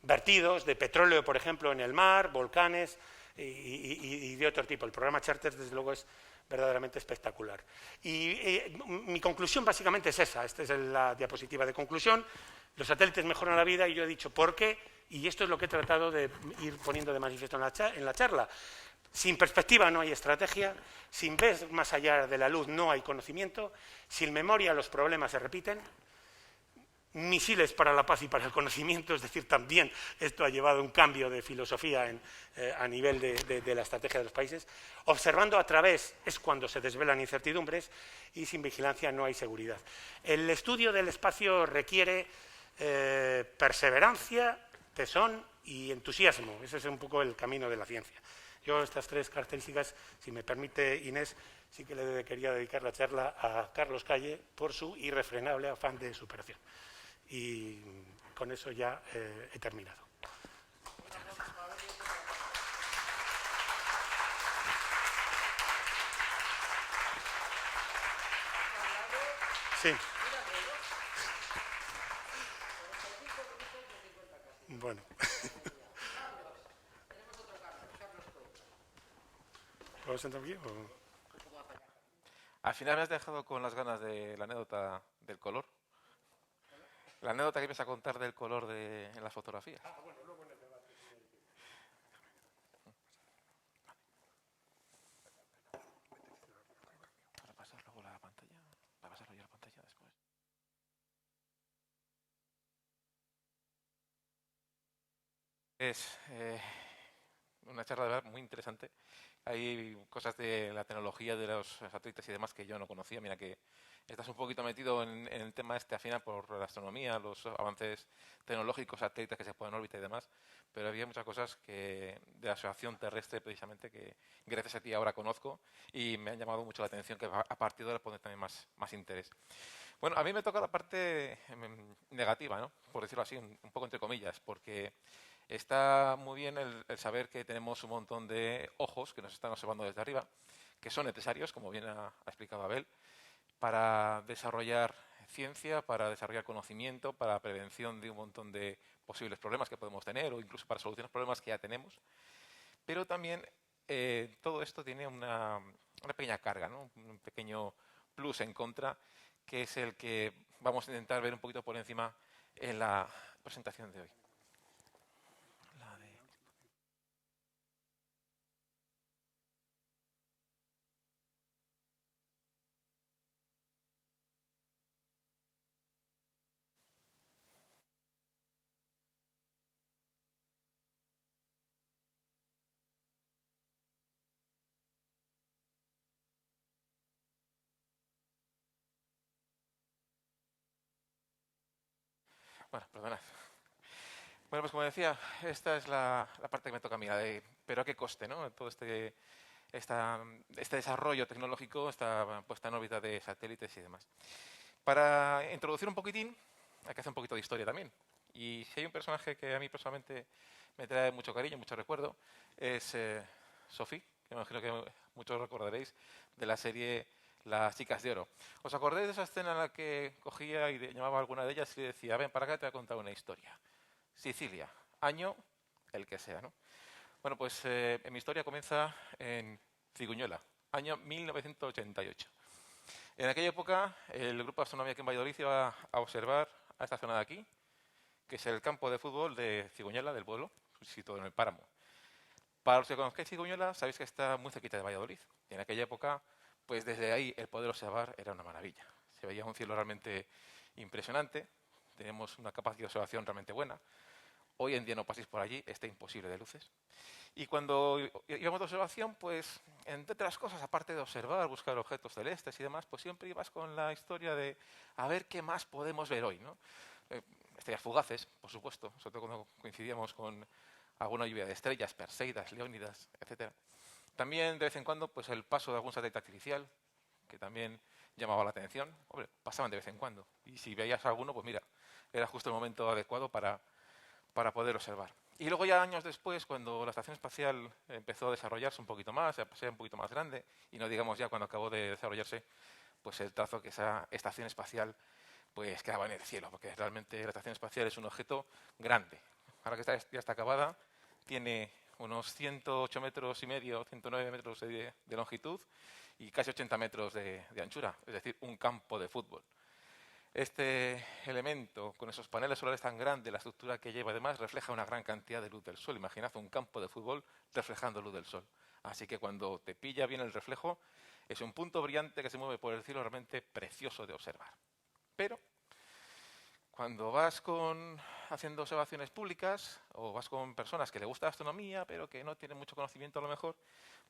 vertidos de petróleo, por ejemplo, en el mar, volcanes y de otro tipo. El programa Charter, desde luego, es verdaderamente espectacular. Y mi conclusión básicamente es esa. Esta es la diapositiva de conclusión. Los satélites mejoran la vida y yo he dicho por qué, y esto es lo que he tratado de ir poniendo de manifiesto en la charla. Sin perspectiva no hay estrategia, sin ver más allá de la luz no hay conocimiento, sin memoria los problemas se repiten. Misiles para la paz y para el conocimiento, es decir, también esto ha llevado a un cambio de filosofía a nivel de la estrategia de los países. Observando a través es cuando se desvelan incertidumbres y sin vigilancia no hay seguridad. El estudio del espacio requiere perseverancia, tesón y entusiasmo. Ese es un poco el camino de la ciencia. Yo estas tres características, si me permite Inés, sí que le quería dedicar la charla a Carlos Calle por su irrefrenable afán de superación. Y con eso ya he terminado. Muchas gracias. Sí. Bueno. ¿Puedo sentar aquí? Al final me has dejado con las ganas de la anécdota del color. La anécdota que ibas a contar del color en las fotografías. Ah, bueno, luego en el debate. Para pasar luego la pantalla. Para pasarlo yo a la pantalla después. Es una charla de verdad muy interesante. Hay cosas de la tecnología de los satélites y demás que yo no conocía. Mira que estás un poquito metido en el tema al final por la astronomía, los avances tecnológicos, satélites que se ponen en órbita y demás, pero había muchas cosas de la observación terrestre precisamente que gracias a ti ahora conozco y me han llamado mucho la atención, que a partir de ahora poner también más interés. Bueno, a mí me toca la parte negativa, ¿no? Por decirlo así, un poco entre comillas, porque está muy bien el saber que tenemos un montón de ojos que nos están observando desde arriba, que son necesarios, como bien ha explicado Abel, para desarrollar ciencia, para desarrollar conocimiento, para prevención de un montón de posibles problemas que podemos tener o incluso para solucionar problemas que ya tenemos. Pero también todo esto tiene una pequeña carga, ¿no? Un pequeño plus en contra, que es el que vamos a intentar ver un poquito por encima en la presentación de hoy. Bueno, perdonad. Bueno, pues como decía, esta es la parte que me toca a mí, pero a qué coste, ¿no? Todo este desarrollo tecnológico, esta puesta en órbita de satélites y demás. Para introducir un poquitín, hay que hacer un poquito de historia también. Y si hay un personaje que a mí personalmente me trae mucho cariño, mucho recuerdo, es Sophie, que me imagino que muchos recordaréis, de la serie Las Chicas de Oro. ¿Os acordáis de esa escena en la que cogía y llamaba a alguna de ellas y le decía, ven para acá, te voy a contar una historia? Sicilia, año el que sea, ¿no? Bueno, pues mi historia comienza en Ciguñuela, año 1988. En aquella época, el grupo de astronomía aquí en Valladolid iba a observar a esta zona de aquí, que es el campo de fútbol de Ciguñuela, del pueblo, situado en el páramo. Para los que conozcáis Ciguñuela, sabéis que está muy cerquita de Valladolid. Y en aquella época, pues desde ahí el poder observar era una maravilla. Se veía un cielo realmente impresionante, teníamos una capacidad de observación realmente buena. Hoy en día no paséis por allí, está imposible de luces. Y cuando íbamos de observación, pues, entre otras cosas, aparte de observar, buscar objetos celestes y demás, pues siempre ibas con la historia de a ver qué más podemos ver hoy, ¿no? Estrellas fugaces, por supuesto, sobre todo cuando coincidíamos con alguna lluvia de estrellas, Perseidas, Leónidas, etcétera. También, de vez en cuando, pues el paso de algún satélite artificial, que también llamaba la atención. Hombre, pasaban de vez en cuando. Y si veías alguno, pues mira, era justo el momento adecuado para poder observar. Y luego ya años después, cuando la estación espacial empezó a desarrollarse un poquito más, a ser un poquito más grande, y no digamos ya cuando acabó de desarrollarse, pues el trazo que esa estación espacial pues quedaba en el cielo, porque realmente la estación espacial es un objeto grande. Ahora que ya está acabada, tiene unos 108 metros y medio, 109 metros de longitud y casi 80 metros de anchura, es decir, un campo de fútbol. Este elemento, con esos paneles solares tan grandes, la estructura que lleva además, refleja una gran cantidad de luz del sol. Imaginad un campo de fútbol reflejando luz del sol. Así que cuando te pilla bien el reflejo, es un punto brillante que se mueve por el cielo realmente precioso de observar. Pero cuando vas haciendo observaciones públicas o vas con personas que les gusta la astronomía pero que no tienen mucho conocimiento a lo mejor,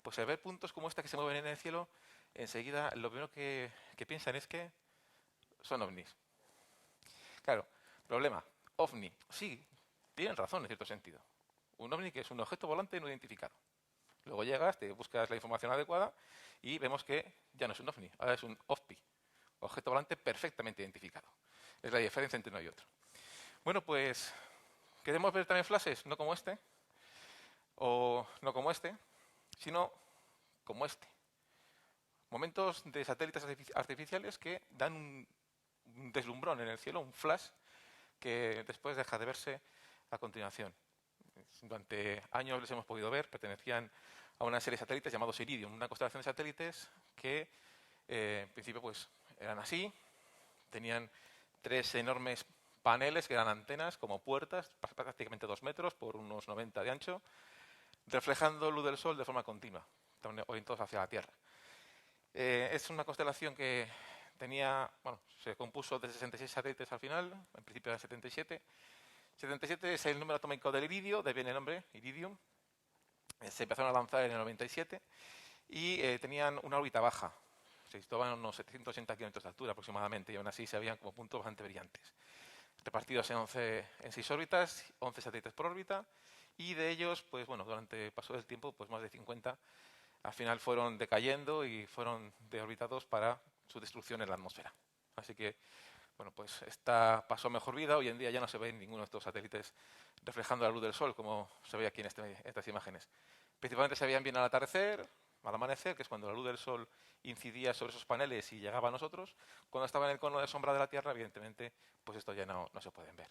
pues al ver puntos como este que se mueven en el cielo, enseguida lo primero que piensan es que son ovnis. Claro, problema, ovni. Sí, tienen razón en cierto sentido. Un ovni que es un objeto volante no identificado. Luego llegas, te buscas la información adecuada y vemos que ya no es un ovni, ahora es un OVPI, objeto volante perfectamente identificado. Es la diferencia entre uno y otro. Bueno, pues queremos ver también flashes, no como este, o no como este, sino como este. Momentos de satélites artificiales que dan un deslumbrón en el cielo, un flash, que después deja de verse a continuación. Durante años les hemos podido ver, pertenecían a una serie de satélites llamados Iridium, una constelación de satélites que en principio pues eran así, tenían 3 enormes paneles que eran antenas como puertas, prácticamente 2 metros por unos 90 de ancho, reflejando luz del sol de forma continua, orientados hacia la Tierra. Es una constelación que se compuso de 66 satélites al final, en principio eran 77. 77 es el número atómico del iridio, de ahí viene el nombre, Iridium. Se empezaron a lanzar en el 97 y tenían una órbita baja. Se situaban a unos 780 kilómetros de altura aproximadamente y aún así se veían como puntos bastante brillantes. Repartidos en 6 órbitas, 11 satélites por órbita, y de ellos, pues bueno, durante el paso del tiempo, pues más de 50 al final fueron decayendo y fueron deorbitados para su destrucción en la atmósfera. Así que, bueno, pues esta pasó mejor vida. Hoy en día ya no se ve ninguno de estos satélites reflejando la luz del sol, como se ve aquí en estas imágenes. Principalmente se veían bien al atardecer, al amanecer, que es cuando la luz del sol incidía sobre esos paneles y llegaba a nosotros. Cuando estaba en el cono de sombra de la Tierra, evidentemente, pues esto ya no se pueden ver.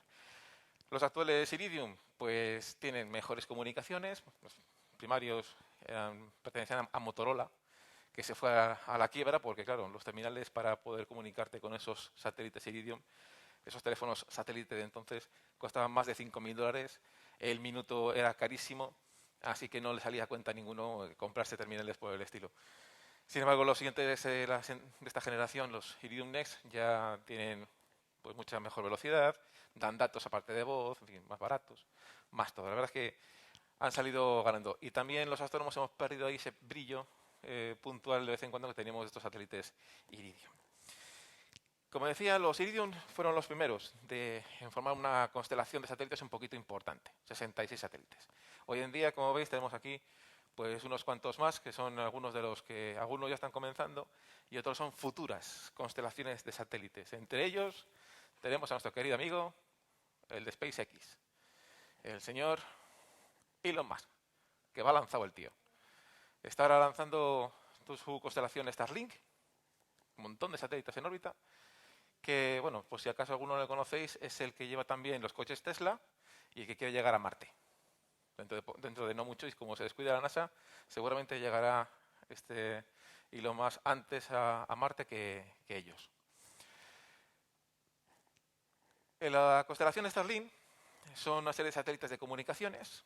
Los actuales Iridium, pues tienen mejores comunicaciones. Los primarios pertenecían a Motorola, que se fue a la quiebra porque, claro, los terminales para poder comunicarte con esos satélites Iridium, esos teléfonos satélite de entonces, costaban más de $5.000, el minuto era carísimo, así que no le salía a cuenta a ninguno comprarse terminales por el estilo. Sin embargo, los siguientes de esta generación, los Iridium Next, ya tienen pues mucha mejor velocidad, dan datos aparte de voz, en fin, más baratos, más todo. La verdad es que han salido ganando. Y también los astrónomos hemos perdido ahí ese brillo puntual de vez en cuando que teníamos de estos satélites Iridium. Como decía, los Iridium fueron los primeros en formar una constelación de satélites un poquito importante, 66 satélites. Hoy en día, como veis, tenemos aquí pues unos cuantos más, que son algunos de los que algunos ya están comenzando y otros son futuras constelaciones de satélites. Entre ellos tenemos a nuestro querido amigo, el de SpaceX, el señor Elon Musk, que va lanzado el tío. Está ahora lanzando su constelación Starlink, un montón de satélites en órbita, que, bueno, pues si acaso alguno lo conocéis, es el que lleva también los coches Tesla y el que quiere llegar a Marte. Dentro de no mucho, y como se descuida la NASA, seguramente llegará este Elon Musk antes a Marte que ellos. En la constelación Starlink son una serie de satélites de comunicaciones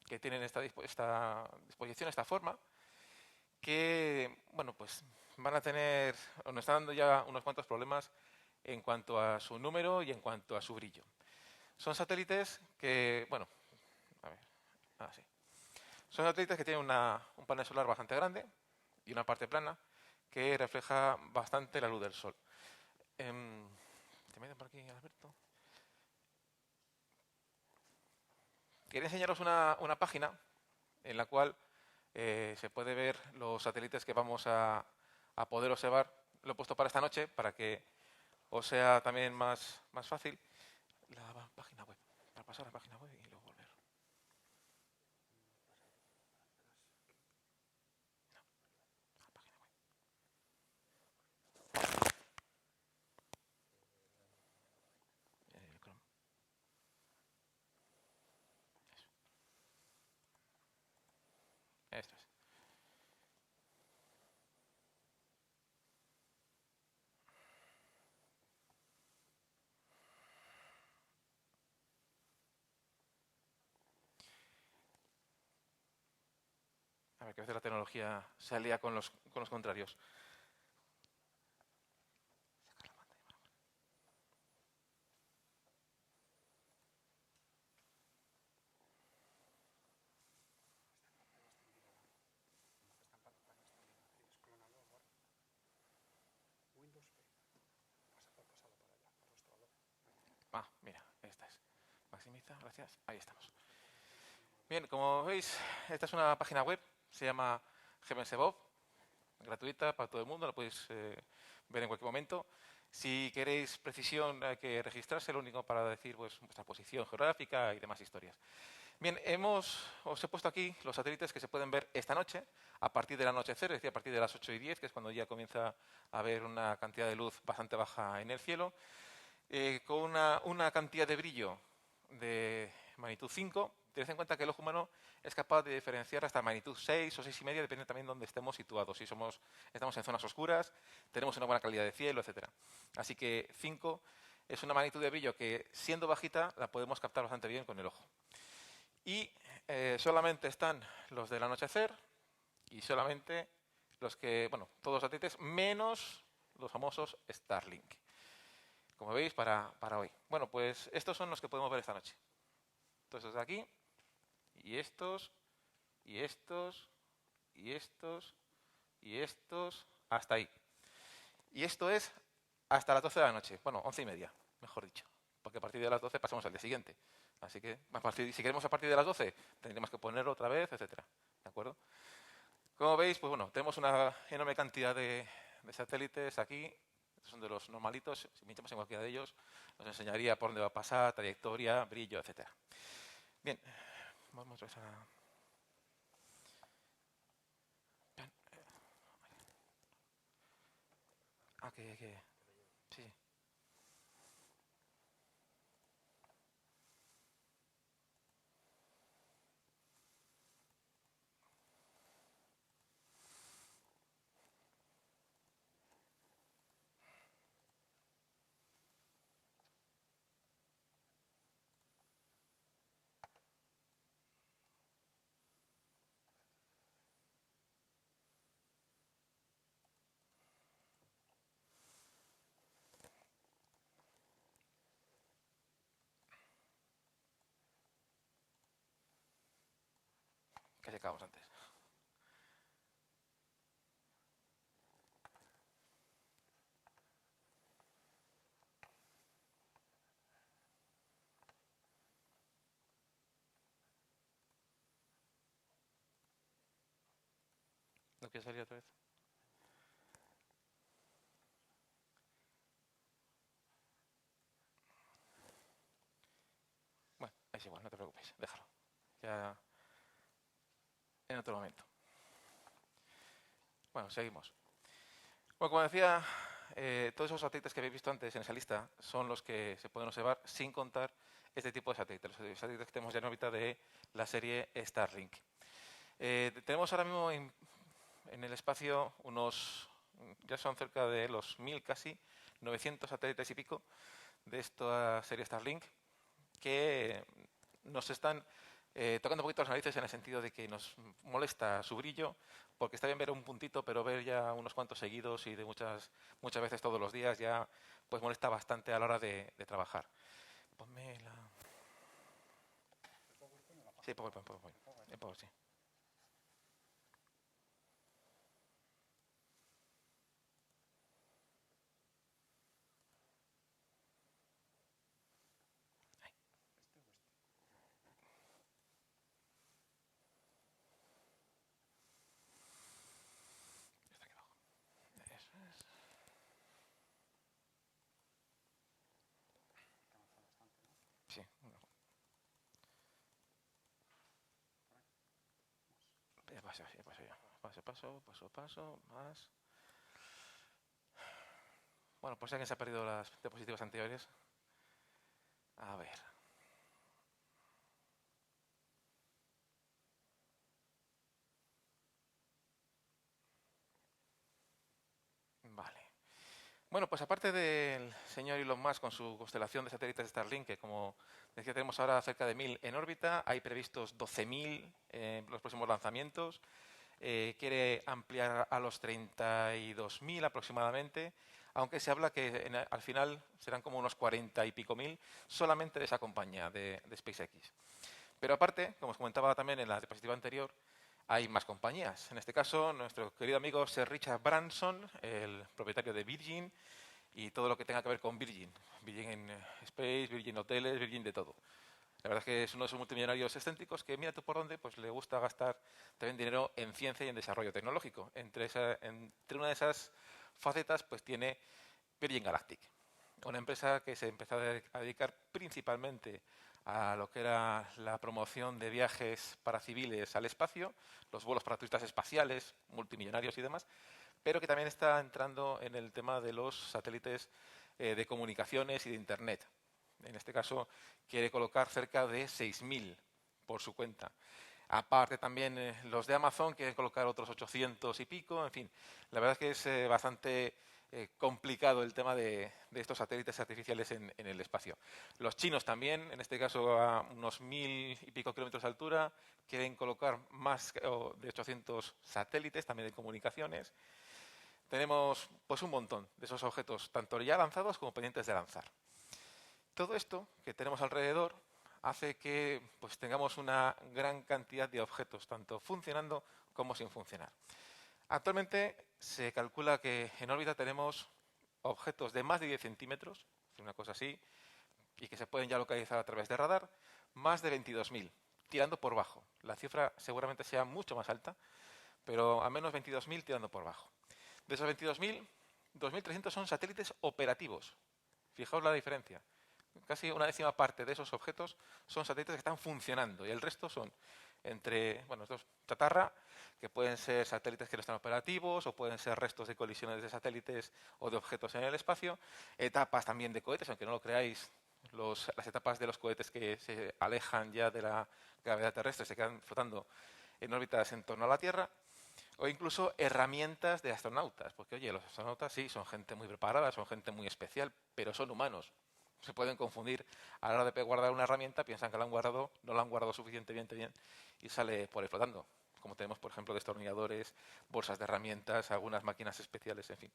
que tienen esta disposición, esta forma, que, bueno, pues van a tener, o nos están dando ya unos cuantos problemas en cuanto a su número y en cuanto a su brillo. Son satélites que, bueno, a ver, sí. Son satélites que tienen un panel solar bastante grande y una parte plana que refleja bastante la luz del sol. ¿Te meten por aquí, Alberto? Quería enseñaros una página en la cual se puede ver los satélites que vamos a poder observar. Lo he puesto para esta noche para que os sea también más fácil. La página web, para pasar a la página web y luego volver. No, la página web. Chrome. Esto es. A ver, que a veces la tecnología se alía con los contrarios. Mira, esta es. Maximiza, gracias. Ahí estamos. Bien, como veis, esta es una página web, se llama GMSBOB, gratuita para todo el mundo, la podéis ver en cualquier momento. Si queréis precisión, hay que registrarse, lo único para decir pues, vuestra posición geográfica y demás historias. Bien, os he puesto aquí los satélites que se pueden ver esta noche, a partir del anochecer, es decir, a partir de las 8:10, que es cuando ya comienza a haber una cantidad de luz bastante baja en el cielo, con una cantidad de brillo de magnitud 5. Tened en cuenta que el ojo humano es capaz de diferenciar hasta magnitud 6 o 6,5, depende también de dónde estemos situados. Si estamos en zonas oscuras, tenemos una buena calidad de cielo, etcétera. Así que 5 es una magnitud de brillo que, siendo bajita, la podemos captar bastante bien con el ojo. Y solamente están los del anochecer y solamente los que, bueno, todos los satélites, menos los famosos Starlink. Como veis, para hoy. Bueno, pues estos son los que podemos ver esta noche. Estos de aquí, y estos, y estos, y estos, y estos, hasta ahí. Y esto es hasta las 12 de la noche. Bueno, 11:30, mejor dicho. Porque a partir de las 12 pasamos al día siguiente. Así que, si queremos a partir de las 12, tendremos que ponerlo otra vez, etcétera. ¿De acuerdo? Como veis, pues bueno, tenemos una enorme cantidad de satélites aquí. Estos son de los normalitos. Si pinchamos en cualquiera de ellos, nos enseñaría por dónde va a pasar, trayectoria, brillo, etcétera. Bien, vamos a... Sí. Casi acabamos antes. quiere salir otra vez? Bueno, es igual, no te preocupes, déjalo. Ya en otro momento. Bueno, seguimos. Bueno, como decía, todos esos satélites que habéis visto antes en esa lista son los que se pueden observar sin contar este tipo de satélites, los satélites que tenemos ya en órbita de la serie Starlink. Tenemos ahora mismo en el espacio ya son cerca de los 1000 casi, 900 satélites y pico de esta serie Starlink que nos están tocando un poquito las narices en el sentido de que nos molesta su brillo, porque está bien ver un puntito, pero ver ya unos cuantos seguidos y de muchas veces todos los días ya pues molesta bastante a la hora de trabajar. Ponme la... Sí, PowerPoint, sí. Sí. Ya paso ya. Paso, más. Bueno, pues si alguien se ha perdido las diapositivas anteriores. A ver. Vale. Bueno, pues aparte del señor Elon Musk con su constelación de satélites Starlink, que como decía tenemos ahora cerca de 1000 en órbita, hay previstos 12.000 en los próximos lanzamientos, quiere ampliar a los 32.000 aproximadamente, aunque se habla que al final serán como unos 40 y pico mil solamente de esa compañía de SpaceX. Pero aparte, como os comentaba también en la diapositiva anterior, hay más compañías. En este caso, nuestro querido amigo Sir Richard Branson, el propietario de Virgin y todo lo que tenga que ver con Virgin. Virgin en Space, Virgin Hoteles, Virgin de todo. La verdad es que es uno de esos multimillonarios excéntricos que, mira tú por dónde, pues le gusta gastar también dinero en ciencia y en desarrollo tecnológico. Entre una de esas facetas, pues tiene Virgin Galactic, una empresa que se empezó a dedicar principalmente a lo que era la promoción de viajes para civiles al espacio, los vuelos para turistas espaciales, multimillonarios y demás, pero que también está entrando en el tema de los satélites de comunicaciones y de Internet. En este caso, quiere colocar cerca de 6.000 por su cuenta. Aparte también los de Amazon quieren colocar otros 800 y pico. En fin, la verdad es que es bastante complicado el tema de estos satélites artificiales en el espacio. Los chinos también, en este caso a unos 1000 y pico kilómetros de altura, quieren colocar más de 800 satélites también de comunicaciones. Tenemos pues un montón de esos objetos, tanto ya lanzados como pendientes de lanzar. Todo esto que tenemos alrededor hace que pues, tengamos una gran cantidad de objetos, tanto funcionando como sin funcionar. Actualmente se calcula que en órbita tenemos objetos de más de 10 centímetros, una cosa así, y que se pueden ya localizar a través de radar, más de 22.000, tirando por bajo. La cifra seguramente sea mucho más alta, pero al menos 22.000 tirando por bajo. De esos 22.000, 2.300 son satélites operativos. Fijaos la diferencia. Casi una décima parte de esos objetos son satélites que están funcionando y el resto son estos chatarra, que pueden ser satélites que no están operativos o pueden ser restos de colisiones de satélites o de objetos en el espacio, etapas también de cohetes, aunque no lo creáis, las etapas de los cohetes que se alejan ya de la gravedad terrestre, se quedan flotando en órbitas en torno a la Tierra, o incluso herramientas de astronautas, porque oye, los astronautas sí son gente muy preparada, son gente muy especial, pero son humanos. Se pueden confundir a la hora de guardar una herramienta, piensan que la han guardado, no la han guardado suficientemente bien y sale por ahí flotando. Como tenemos, por ejemplo, destornilladores, bolsas de herramientas, algunas máquinas especiales, en fin.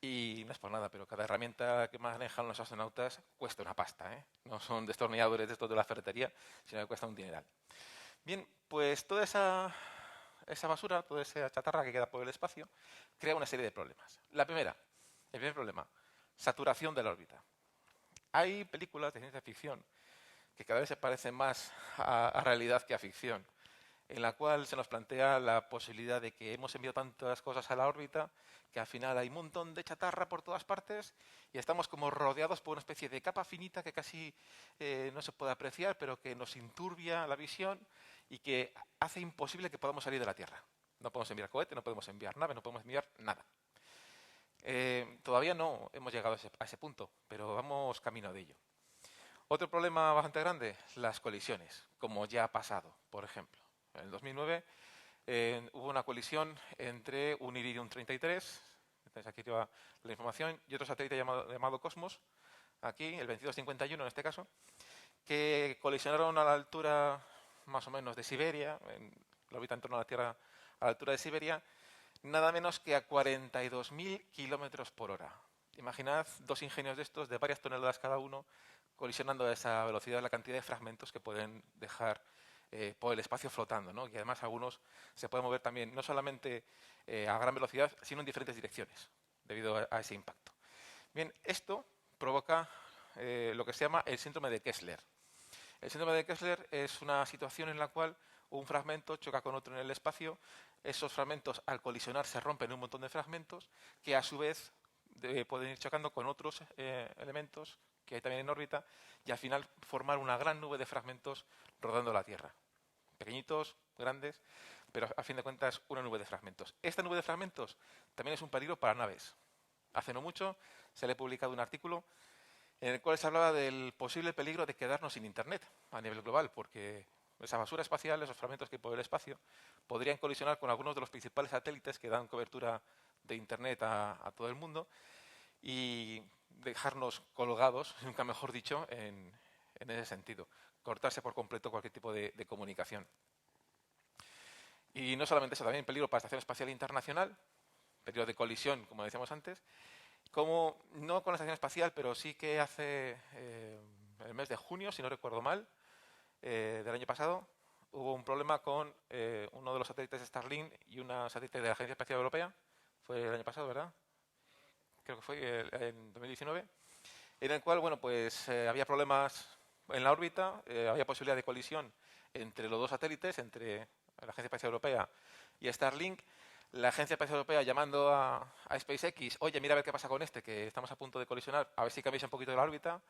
Y no es por nada, pero cada herramienta que manejan los astronautas cuesta una pasta, ¿eh? No son destornilladores de estos de la ferretería, sino que cuesta un dineral. Bien, pues toda esa basura, toda esa chatarra que queda por el espacio, crea una serie de problemas. El primer problema, saturación de la órbita. Hay películas de ciencia ficción que cada vez se parecen más a realidad que a ficción. en la cual se nos plantea la posibilidad de que hemos enviado tantas cosas a la órbita que al final hay un montón de chatarra por todas partes y estamos como rodeados por una especie de capa finita que casi no se puede apreciar, pero que nos enturbia la visión y que hace imposible que podamos salir de la Tierra. No podemos enviar cohete, no podemos enviar nave, no podemos enviar nada. Todavía no hemos llegado a ese punto, pero vamos camino de ello. Otro problema bastante grande, las colisiones, como ya ha pasado, por ejemplo. En el 2009 hubo una colisión entre un Iridium 33, tenéis aquí arriba la información, y otro satélite llamado Cosmos, aquí, el 2251 en este caso, que colisionaron a la altura más o menos de Siberia, en la órbita en torno a la Tierra a la altura de Siberia, nada menos que a 42.000 kilómetros por hora. Imaginad dos ingenios de estos, de varias toneladas cada uno, colisionando a esa velocidad, la cantidad de fragmentos que pueden dejar por el espacio flotando, ¿no? Y además algunos se pueden mover también, no solamente a gran velocidad, sino en diferentes direcciones, debido a ese impacto. Bien, esto provoca lo que se llama el síndrome de Kessler. El síndrome de Kessler es una situación en la cual un fragmento choca con otro en el espacio, esos fragmentos al colisionar se rompen en un montón de fragmentos que a su vez pueden ir chocando con otros elementos que hay también en órbita y al final formar una gran nube de fragmentos rodando la Tierra. Pequeñitos, grandes, pero a fin de cuentas una nube de fragmentos. Esta nube de fragmentos también es un peligro para naves. Hace no mucho se le ha publicado un artículo en el cual se hablaba del posible peligro de quedarnos sin Internet a nivel global, porque esa basura espacial, esos fragmentos que hay por el espacio, podrían colisionar con algunos de los principales satélites que dan cobertura de Internet a todo el mundo y dejarnos colgados, nunca mejor dicho, en ese sentido. Cortarse por completo cualquier tipo de comunicación. Y no solamente eso, también peligro para la Estación Espacial Internacional, peligro de colisión, como decíamos antes, como no con la Estación Espacial, pero sí que hace el mes de junio, si no recuerdo mal, del año pasado, hubo un problema con uno de los satélites de Starlink y una satélite de la Agencia Espacial Europea. Fue el año pasado, ¿verdad? Creo que fue en 2019, en el cual, bueno, pues había problemas en la órbita, había posibilidad de colisión entre los dos satélites, entre la Agencia Espacial Europea y Starlink. La Agencia Espacial Europea llamando a SpaceX, oye, mira a ver qué pasa con este, que estamos a punto de colisionar, a ver si cambiáis un poquito de la órbita.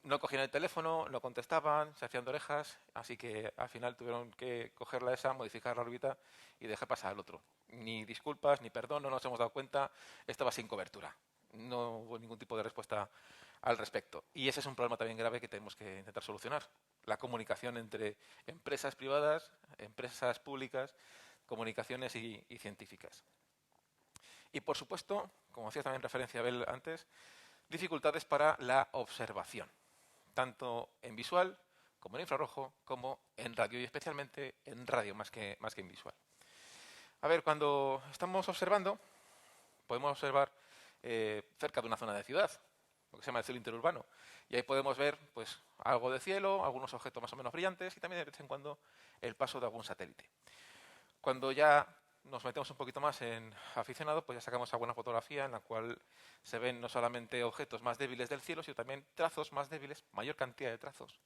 No cogían el teléfono, no contestaban, se hacían de orejas, así que al final tuvieron que cogerla esa, modificar la órbita y dejar pasar al otro. Ni disculpas, ni perdón, no nos hemos dado cuenta, estaba sin cobertura. No hubo ningún tipo de respuesta al respecto. Y ese es un problema también grave que tenemos que intentar solucionar. La comunicación entre empresas privadas, empresas públicas, comunicaciones y científicas. Y por supuesto, como hacía también referencia Abel antes, dificultades para la observación, tanto en visual como en infrarrojo, como en radio, y especialmente en radio más que en visual. A ver, cuando estamos observando, podemos observar cerca de una zona de ciudad, lo que se llama el cielo interurbano, y ahí podemos ver pues algo de cielo, algunos objetos más o menos brillantes y también de vez en cuando el paso de algún satélite. Cuando ya nos metemos un poquito más en aficionado, pues ya sacamos alguna fotografía en la cual se ven no solamente objetos más débiles del cielo, sino también trazos más débiles, mayor cantidad de trazos,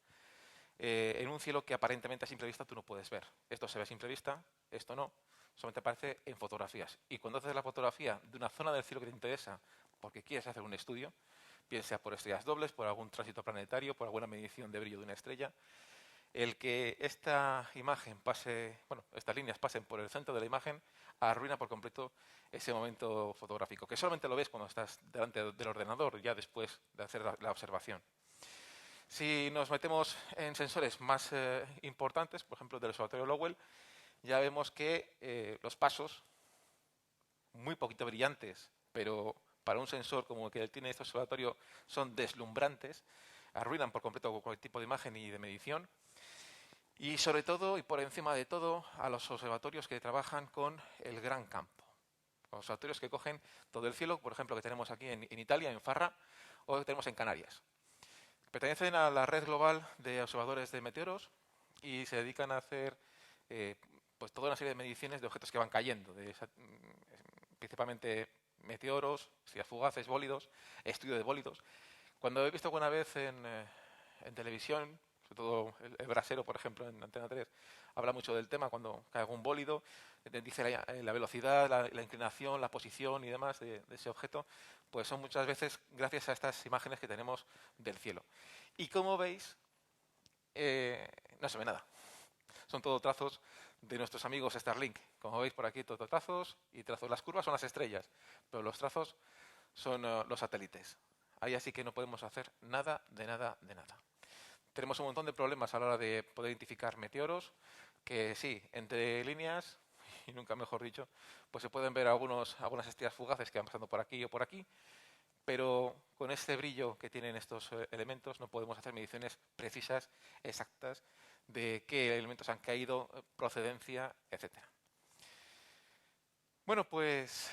en un cielo que aparentemente a simple vista tú no puedes ver. Esto se ve a simple vista, esto no, solamente aparece en fotografías. Y cuando haces la fotografía de una zona del cielo que te interesa, porque quieres hacer un estudio, bien sea por estrellas dobles, por algún tránsito planetario, por alguna medición de brillo de una estrella, el que esta imagen pase, bueno, estas líneas pasen por el centro de la imagen arruina por completo ese momento fotográfico, que solamente lo ves cuando estás delante del ordenador, ya después de hacer la observación. Si nos metemos en sensores más importantes, por ejemplo del observatorio Lowell, ya vemos que los pasos, muy poquito brillantes, pero para un sensor como el que tiene este observatorio son deslumbrantes, arruinan por completo cualquier tipo de imagen y de medición. Y sobre todo, y por encima de todo, a los observatorios que trabajan con el gran campo. Observatorios que cogen todo el cielo, por ejemplo, que tenemos aquí en Italia, en Farra, o que tenemos en Canarias. Pertenecen a la red global de observadores de meteoros y se dedican a hacer pues toda una serie de mediciones de objetos que van cayendo, principalmente meteoros, estrellas fugaces, bólidos, estudio de bólidos. Cuando he visto alguna vez en televisión sobre todo el Brasero, por ejemplo, en Antena 3, habla mucho del tema cuando cae algún bólido, dice la velocidad, la inclinación, la posición y demás de ese objeto, pues son muchas veces gracias a estas imágenes que tenemos del cielo. Y como veis, no se ve nada. Son todo trazos de nuestros amigos Starlink. Como veis por aquí, todo trazos y trazos. Las curvas son las estrellas, pero los trazos son los satélites. Ahí así que no podemos hacer nada, de nada, de nada. Tenemos un montón de problemas a la hora de poder identificar meteoros, que sí, entre líneas, y nunca mejor dicho, pues se pueden ver algunas estrellas fugaces que van pasando por aquí o por aquí, pero con este brillo que tienen estos elementos no podemos hacer mediciones precisas, exactas, de qué elementos han caído, procedencia, etcétera. Bueno, pues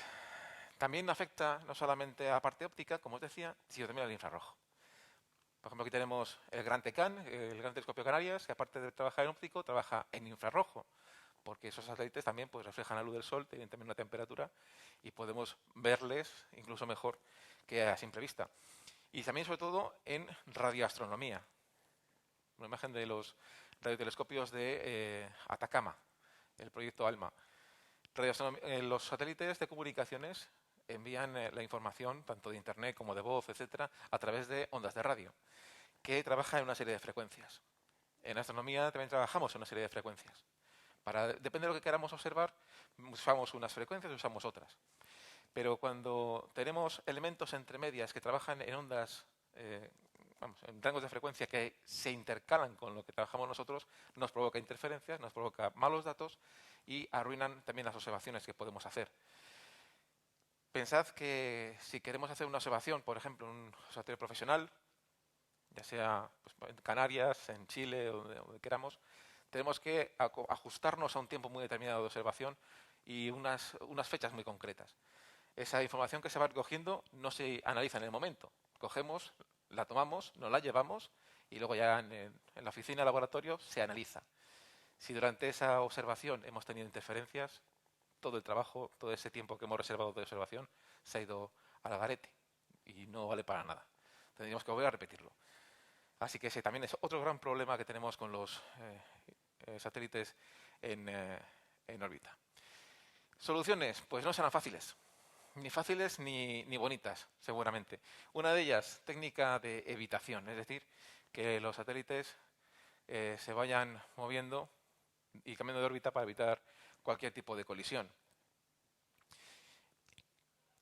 también afecta no solamente a la parte óptica, como os decía, sino también al infrarrojo. Por ejemplo, aquí tenemos el Gran Tecan, el Gran Telescopio Canarias, que aparte de trabajar en óptico, trabaja en infrarrojo, porque esos satélites también pues, reflejan la luz del sol, tienen también una temperatura, y podemos verles incluso mejor que a simple vista. Y también, sobre todo, en radioastronomía. Una imagen de los radiotelescopios de Atacama, el proyecto ALMA. Los satélites de comunicaciones envían la información, tanto de internet como de voz, etcétera, a través de ondas de radio, que trabajan en una serie de frecuencias. En astronomía también trabajamos en una serie de frecuencias. Depende de lo que queramos observar, usamos unas frecuencias y usamos otras. Pero cuando tenemos elementos entre medias que trabajan en ondas, en rangos de frecuencia que se intercalan con lo que trabajamos nosotros, nos provoca interferencias, nos provoca malos datos y arruinan también las observaciones que podemos hacer. Pensad que si queremos hacer una observación, por ejemplo, en un observatorio profesional, ya sea pues, en Canarias, en Chile o donde queramos, tenemos que ajustarnos a un tiempo muy determinado de observación y unas fechas muy concretas. Esa información que se va recogiendo no se analiza en el momento. Cogemos, la tomamos, nos la llevamos y luego ya en la oficina, laboratorio, se analiza. Si durante esa observación hemos tenido interferencias, todo el trabajo, todo ese tiempo que hemos reservado de observación se ha ido al garete y no vale para nada. Tendríamos que volver a repetirlo. Así que ese también es otro gran problema que tenemos con los satélites en órbita. Soluciones, pues no serán fáciles. Ni fáciles ni bonitas, seguramente. Una de ellas, técnica de evitación, es decir, que los satélites se vayan moviendo y cambiando de órbita para evitar cualquier tipo de colisión.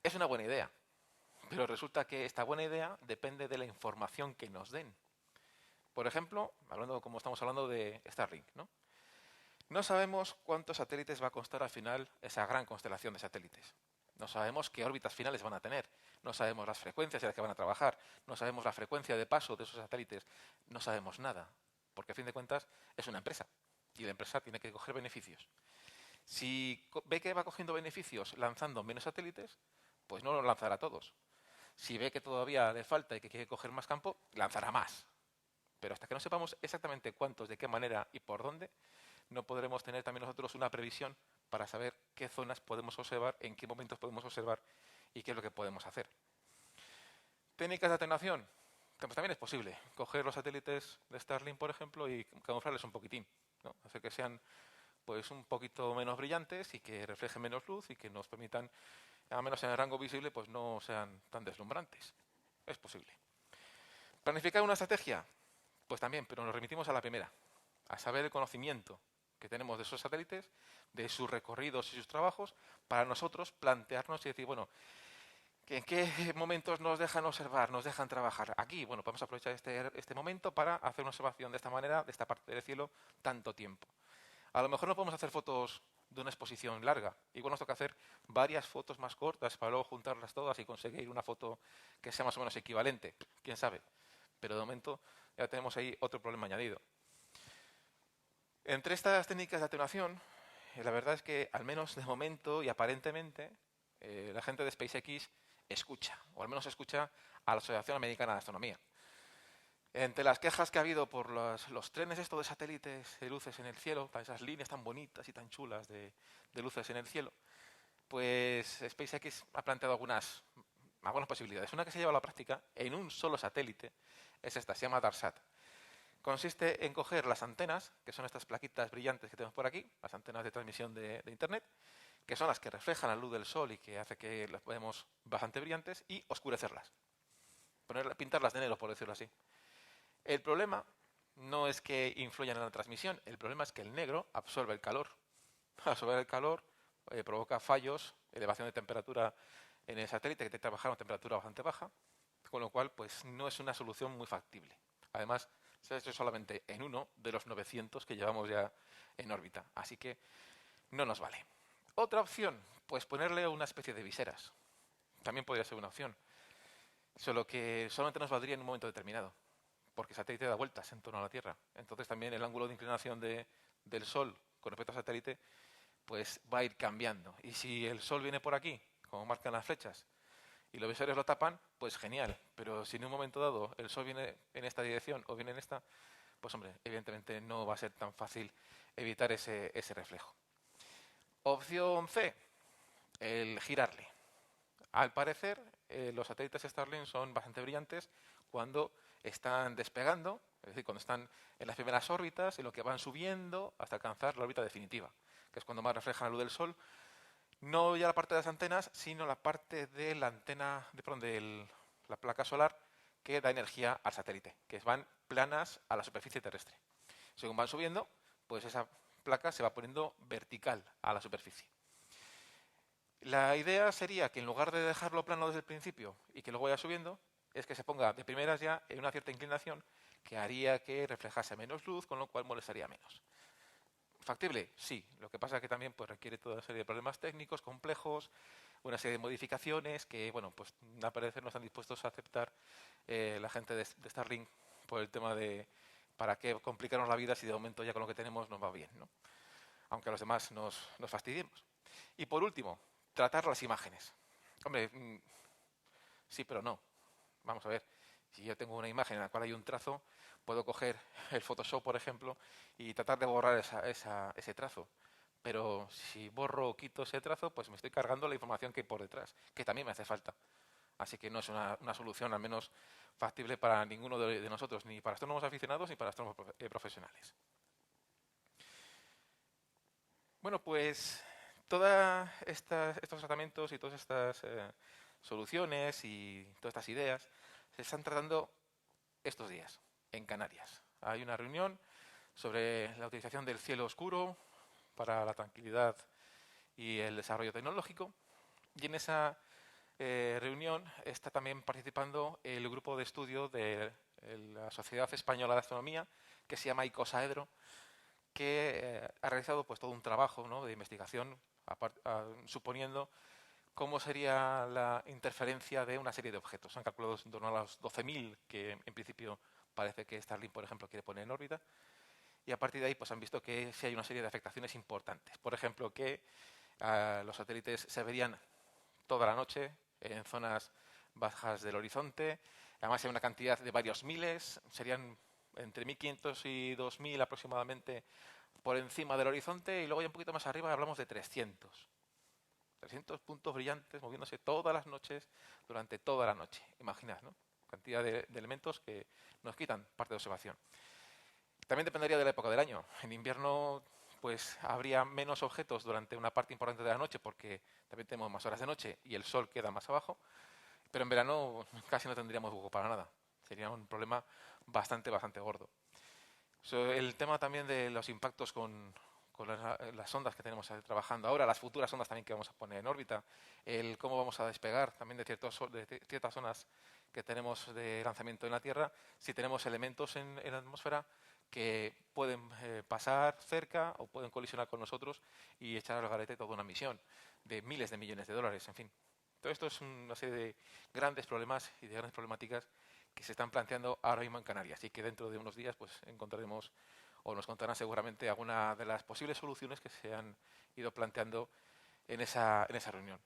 Es una buena idea, pero resulta que esta buena idea depende de la información que nos den. Por ejemplo, como estamos hablando de Starlink, ¿no? No sabemos cuántos satélites va a constar al final esa gran constelación de satélites. No sabemos qué órbitas finales van a tener. No sabemos las frecuencias en las que van a trabajar. No sabemos la frecuencia de paso de esos satélites. No sabemos nada. Porque, a fin de cuentas, es una empresa. Y la empresa tiene que coger beneficios. Si ve que va cogiendo beneficios lanzando menos satélites, pues no los lanzará todos. Si ve que todavía le falta y que quiere coger más campo, lanzará más. Pero hasta que no sepamos exactamente cuántos, de qué manera y por dónde, no podremos tener también nosotros una previsión para saber qué zonas podemos observar, en qué momentos podemos observar y qué es lo que podemos hacer. Técnicas de atenuación. Pues también es posible coger los satélites de Starlink, por ejemplo, y camuflarles un poquitín, ¿no? Hacer que sean pues un poquito menos brillantes y que reflejen menos luz y que nos permitan, al menos en el rango visible, pues no sean tan deslumbrantes. Es posible. ¿Planificar una estrategia? Pues también, pero nos remitimos a la primera, a saber el conocimiento que tenemos de esos satélites, de sus recorridos y sus trabajos, para nosotros plantearnos y decir, bueno, ¿en qué momentos nos dejan observar, nos dejan trabajar? Aquí, bueno, podemos aprovechar este momento para hacer una observación de esta manera, de esta parte del cielo, tanto tiempo. A lo mejor no podemos hacer fotos de una exposición larga. Igual nos toca hacer varias fotos más cortas para luego juntarlas todas y conseguir una foto que sea más o menos equivalente. ¿Quién sabe? Pero de momento ya tenemos ahí otro problema añadido. Entre estas técnicas de atenuación, la verdad es que al menos de momento y aparentemente la gente de SpaceX escucha, o al menos escucha a la Asociación Americana de Astronomía. Entre las quejas que ha habido por los trenes estos de satélites de luces en el cielo, para esas líneas tan bonitas y tan chulas de luces en el cielo, pues SpaceX ha planteado algunas posibilidades. Una que se lleva a la práctica en un solo satélite es esta, se llama DARSAT. consiste en coger las antenas, que son estas plaquitas brillantes que tenemos por aquí, las antenas de transmisión de Internet, que son las que reflejan la luz del sol y que hace que las veamos bastante brillantes, y oscurecerlas. Pintarlas de negro, por decirlo así. El problema no es que influyan en la transmisión, el problema es que el negro absorbe el calor. Absorber el calor provoca fallos, elevación de temperatura en el satélite, que tiene que trabajar a una temperatura bastante baja, con lo cual pues no es una solución muy factible. Además, se ha hecho solamente en uno de los 900 que llevamos ya en órbita, así que no nos vale. Otra opción, pues ponerle una especie de viseras. También podría ser una opción, solo que solamente nos valdría en un momento determinado, porque el satélite da vueltas en torno a la Tierra. Entonces también el ángulo de inclinación del Sol con respecto al satélite pues va a ir cambiando. Y si el Sol viene por aquí, como marcan las flechas, y los visores lo tapan, pues genial. Pero si en un momento dado el Sol viene en esta dirección o viene en esta, pues hombre, evidentemente no va a ser tan fácil evitar ese reflejo. Opción C, el girarle. Al parecer, los satélites Starlink son bastante brillantes cuando están despegando, es decir, cuando están en las primeras órbitas y lo que van subiendo hasta alcanzar la órbita definitiva, que es cuando más reflejan la luz del Sol. No ya la parte de las antenas, sino la parte de la antena, de la placa solar que da energía al satélite, que van planas a la superficie terrestre. Según van subiendo, pues esa placa se va poniendo vertical a la superficie. La idea sería que en lugar de dejarlo plano desde el principio y que luego vaya subiendo, es que se ponga de primeras ya en una cierta inclinación que haría que reflejase menos luz, con lo cual molestaría menos. ¿Factible? Sí. Lo que pasa es que también pues, requiere toda una serie de problemas técnicos complejos, una serie de modificaciones que, bueno, pues al parecer no están dispuestos a aceptar la gente de Starlink por el tema de para qué complicarnos la vida si de momento ya con lo que tenemos nos va bien, ¿no? Aunque a los demás nos fastidiemos. Y por último, tratar las imágenes. Hombre, sí, pero no. Vamos a ver, si yo tengo una imagen en la cual hay un trazo, puedo coger el Photoshop, por ejemplo, y tratar de borrar ese trazo. Pero si borro o quito ese trazo, pues me estoy cargando la información que hay por detrás, que también me hace falta. Así que no es una solución, al menos factible para ninguno de nosotros, ni para astrónomos aficionados ni para astrónomos profesionales. Bueno, pues todos estos tratamientos y todas estas soluciones y todas estas ideas se están tratando estos días en Canarias. Hay una reunión sobre la utilización del cielo oscuro para la tranquilidad y el desarrollo tecnológico, y en esa reunión está también participando el grupo de estudio de la Sociedad Española de Astronomía, que se llama ICOSAEDRO, que ha realizado pues todo un trabajo, ¿no?, de investigación suponiendo cómo sería la interferencia de una serie de objetos. Han calculado en torno a los 12.000 que en principio parece que Starlink, por ejemplo, quiere poner en órbita, y a partir de ahí pues han visto que sí hay una serie de afectaciones importantes. Por ejemplo, que los satélites se verían toda la noche en zonas bajas del horizonte. Además hay una cantidad de varios miles, serían entre 1.500 y 2.000 aproximadamente por encima del horizonte, y luego ya un poquito más arriba hablamos de 300 puntos brillantes moviéndose todas las noches durante toda la noche. Imaginad, ¿no? Cantidad de elementos que nos quitan parte de observación. También dependería de la época del año. En invierno pues habría menos objetos durante una parte importante de la noche porque también tenemos más horas de noche y el sol queda más abajo, pero en verano casi no tendríamos hueco para nada. Sería un problema bastante gordo. El tema también de los impactos con las ondas que tenemos trabajando ahora, las futuras ondas también que vamos a poner en órbita, el cómo vamos a despegar también de ciertas zonas que tenemos de lanzamiento en la Tierra, si tenemos elementos en la atmósfera que pueden pasar cerca o pueden colisionar con nosotros y echar al garete toda una misión de miles de millones de dólares, en fin. Todo esto es una serie de grandes problemas y de grandes problemáticas que se están planteando ahora mismo en Canarias, y que dentro de unos días pues encontraremos o nos contarán seguramente alguna de las posibles soluciones que se han ido planteando en esa reunión.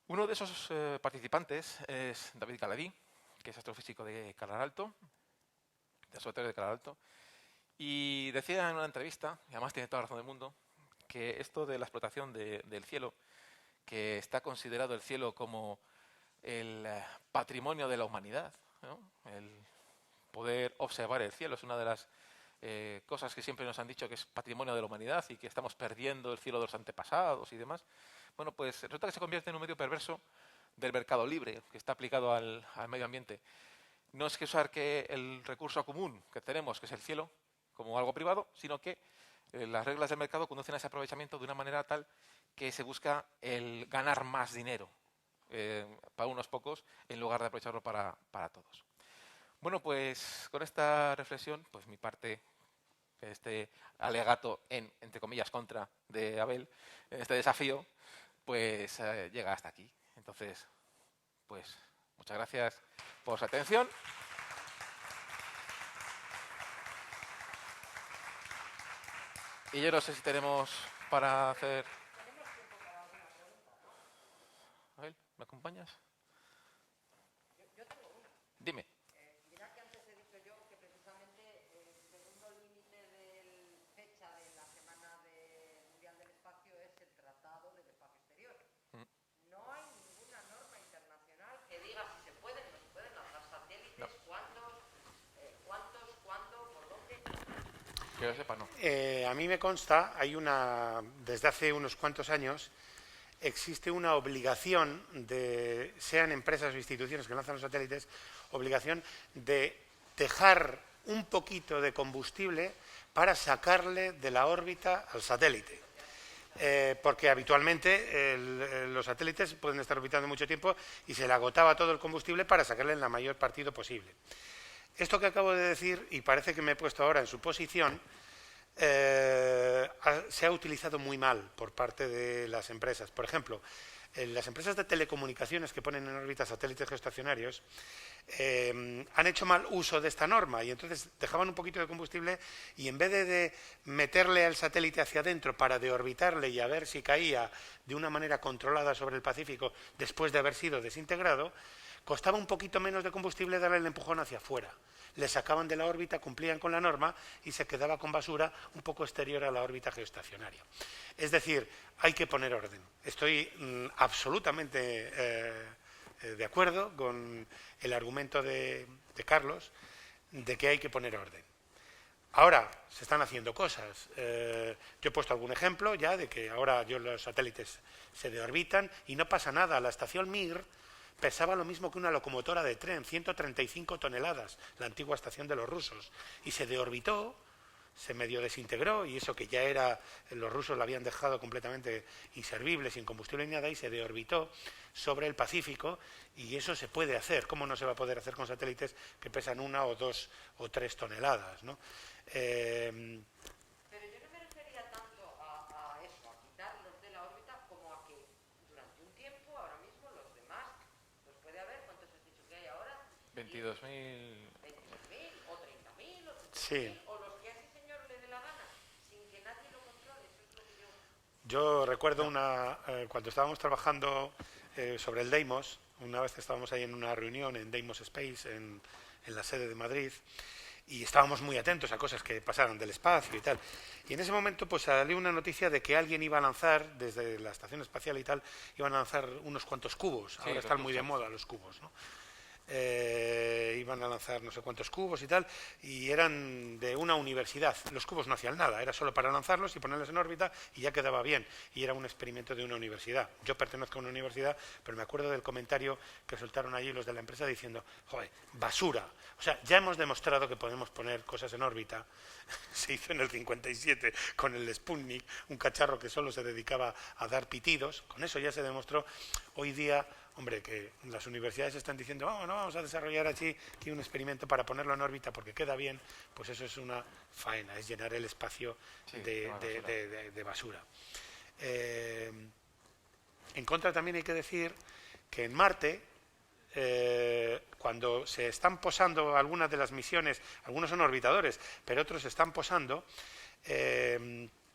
Uno de esos participantes es David Galadí, que es astrofísico de Calar Alto, de Observatorio de Calar Alto, y decía en una entrevista, y además tiene toda la razón del mundo, que esto de la explotación del cielo, que está considerado el cielo como el patrimonio de la humanidad, ¿no?, el poder observar el cielo. Es una de las cosas que siempre nos han dicho que es patrimonio de la humanidad y que estamos perdiendo el cielo de los antepasados y demás. Bueno, pues resulta que se convierte en un medio perverso del mercado libre que está aplicado al medio ambiente. No es que usar que el recurso común que tenemos, que es el cielo, como algo privado, sino que las reglas del mercado conducen a ese aprovechamiento de una manera tal que se busca el ganar más dinero para unos pocos en lugar de aprovecharlo para todos. Bueno, pues con esta reflexión, pues mi parte, este alegato entre comillas, contra de Abel, este desafío, pues llega hasta aquí. Entonces, pues muchas gracias por su atención. Y yo no sé si tenemos para hacer... Abel, ¿me acompañas? Yo tengo una. Dime. Mira que antes he dicho yo que precisamente el segundo límite de fecha de la Semana Mundial del Espacio es el Tratado del Espacio Exterior. No hay ninguna norma internacional que diga si se pueden o no se pueden lanzar satélites, no. ¿Cuántos, cuándo, por dónde? Que yo sepa, no. A mí me consta, desde hace unos cuantos años, existe una obligación sean empresas o instituciones que lanzan los satélites, obligación de dejar un poquito de combustible para sacarle de la órbita al satélite. Porque habitualmente los satélites pueden estar orbitando mucho tiempo y se le agotaba todo el combustible para sacarle el mayor partido posible. Esto que acabo de decir, y parece que me he puesto ahora en su posición, se ha utilizado muy mal por parte de las empresas. Por ejemplo, las empresas de telecomunicaciones que ponen en órbita satélites geoestacionarios han hecho mal uso de esta norma y entonces dejaban un poquito de combustible y en vez de meterle al satélite hacia adentro para deorbitarle y a ver si caía de una manera controlada sobre el Pacífico después de haber sido desintegrado, costaba un poquito menos de combustible darle el empujón hacia afuera. Le sacaban de la órbita, cumplían con la norma y se quedaba con basura un poco exterior a la órbita geoestacionaria. Es decir, hay que poner orden. Estoy absolutamente de acuerdo con el argumento de Carlos de que hay que poner orden. Ahora se están haciendo cosas. Yo he puesto algún ejemplo ya de que ahora los satélites se deorbitan y no pasa nada. La estación Mir pesaba lo mismo que una locomotora de tren, 135 toneladas, la antigua estación de los rusos, y se deorbitó, se medio desintegró, y eso que ya era, los rusos la habían dejado completamente inservible, sin combustible ni nada, y se deorbitó sobre el Pacífico, y eso se puede hacer. ¿Cómo no se va a poder hacer con satélites que pesan 1 o 2 o 3 toneladas, ¿no? Pero yo no me refería tanto a eso, a quitarlos de la órbita, como a que durante un tiempo, ahora mismo, los demás, pues puede haber, ¿cuántos has dicho que hay ahora? 22.000... 22.000 o 30.000 o 30.000, sí. O los que a ese señor le dé la gana, sin que nadie lo controle. Eso es lo que Yo recuerdo cuando estábamos trabajando sobre el Deimos, una vez estábamos ahí en una reunión en Deimos Space, en la sede de Madrid, y estábamos muy atentos a cosas que pasaran del espacio y tal. Y en ese momento pues salió una noticia de que alguien iba a lanzar, desde la estación espacial y tal, iban a lanzar unos cuantos cubos. Sí, ahora están muy de moda los cubos, ¿no? Iban a lanzar no sé cuántos cubos y tal, y eran de una universidad. Los cubos no hacían nada, era solo para lanzarlos y ponerlos en órbita y ya quedaba bien, y era un experimento de una universidad. Yo pertenezco a una universidad, pero me acuerdo del comentario que soltaron allí los de la empresa diciendo, joder, basura, o sea, ya hemos demostrado que podemos poner cosas en órbita. Se hizo en el 57 con el Sputnik, un cacharro que solo se dedicaba a dar pitidos. Con eso ya se demostró. Hoy día, hombre, que las universidades están diciendo, vamos a desarrollar aquí un experimento para ponerlo en órbita porque queda bien, pues eso es una faena, es llenar el espacio de basura. En contra también hay que decir que en Marte, cuando se están posando algunas de las misiones, algunos son orbitadores, pero otros se están posando,